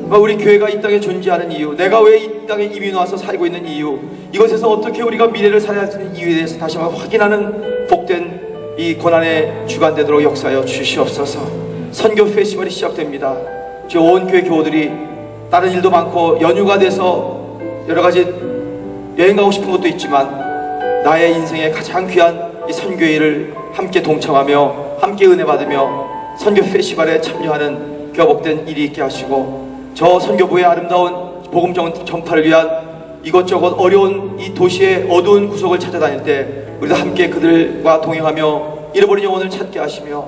우리 교회가 이 땅에 존재하는 이유, 내가 왜 이 땅에 이민 와서 살고 있는 이유, 이것에서 어떻게 우리가 미래를 살아야 하는 이유에 대해서 다시 한번 확인하는 복된 이 고난의 주간 되도록 역사하여 주시옵소서. 선교 페스티벌이 시작됩니다. 온 교회 교우들이 다른 일도 많고 연휴가 돼서 여러 가지 여행 가고 싶은 것도 있지만 나의 인생에 가장 귀한 이 선교회를 함께 동참하며 함께 은혜 받으며 선교 페스티벌에 참여하는 귀하 복된 일이 있게 하시고 저 선교부의 아름다운 복음 전파를 위한 이것저것 어려운 이 도시의 어두운 구석을 찾아다닐 때 우리도 함께 그들과 동행하며 잃어버린 영혼을 찾게 하시며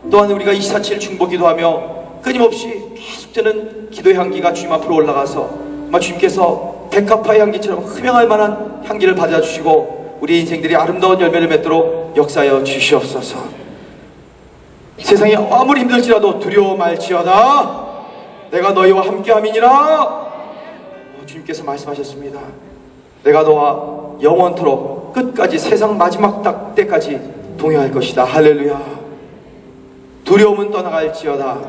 또한 우리가 24/7 중보 기도하며 끊임없이 계속되는 기도의 향기가 주님 앞으로 올라가서 아마 주님께서 백합화의 향기처럼 흠양할 만한 향기를 받아주시고 우리 인생들이 아름다운 열매를 맺도록 역사하여 주시옵소서. 세상이 아무리 힘들지라도 두려워 말지어다 내가 너희와 함께함이니라. 주님께서 말씀하셨습니다. 내가 너와 영원토록 끝까지 세상 마지막 때까지 동행할 것이다. 할렐루야. 두려움은 떠나갈지어다,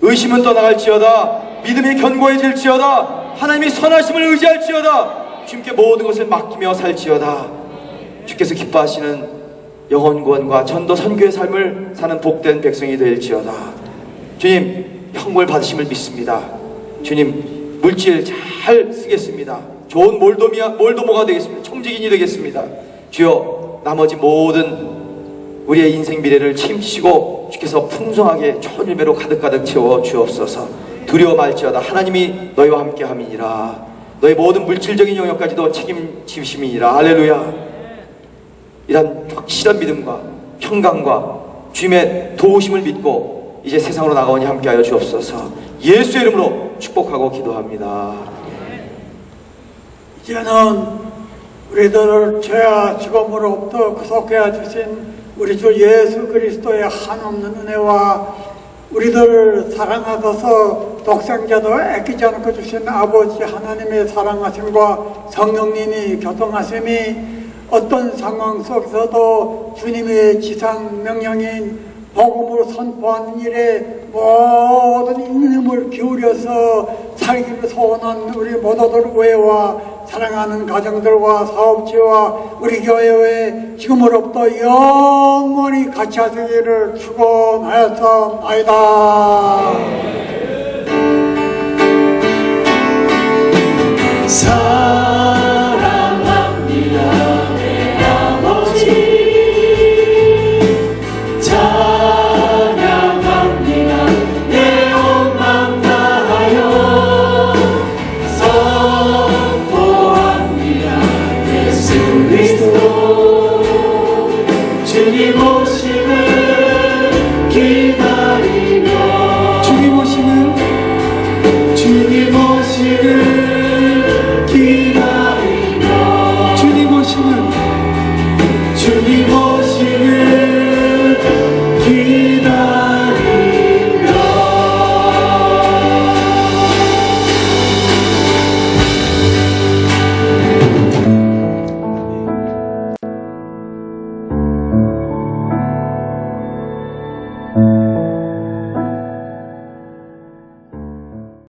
의심은 떠나갈지어다, 믿음이 견고해질지어다, 하나님이 선하심을 의지할지어다, 주님께 모든 것을 맡기며 살지어다. 주께서 기뻐하시는 영혼 구원과 전도 선교의 삶을 사는 복된 백성이 될지어다. 주님, 형벌 받으심을 믿습니다. 주님, 물질 잘 쓰겠습니다. 좋은 몰도모가 되겠습니다. 청지기인이 되겠습니다. 주여, 나머지 모든 우리의 인생 미래를 책임지시고 주께서 풍성하게 좋은 열매로 가득가득 채워 주옵소서. 두려워 말지어다 하나님이 너희와 함께 함이니라. 너희 모든 물질적인 영역까지도 책임지심이니라. 할렐루야. 이런 확실한 믿음과 평강과 주님의 도우심을 믿고 이제 세상으로 나가오니 함께하여 주옵소서. 예수의 이름으로 축복하고 기도합니다. 이제는 우리들을 죄와 죽음으로부터 구속해 주신 우리 주 예수 그리스도의 한없는 은혜와 우리들을 사랑하셔서 독생자도 아끼지 않고 주신 아버지 하나님의 사랑하심과 성령님이 교통하심이 어떤 상황 속에서도 주님의 지상 명령인 복음으로 선포하는 일에 모든 힘을 기울여서 살기를 소원한 우리 모두들 외와 사랑하는 가정들과 사업체와 우리 교회에 지금으로부터 영원히 같이 하시기를 축원하였사옵나이다.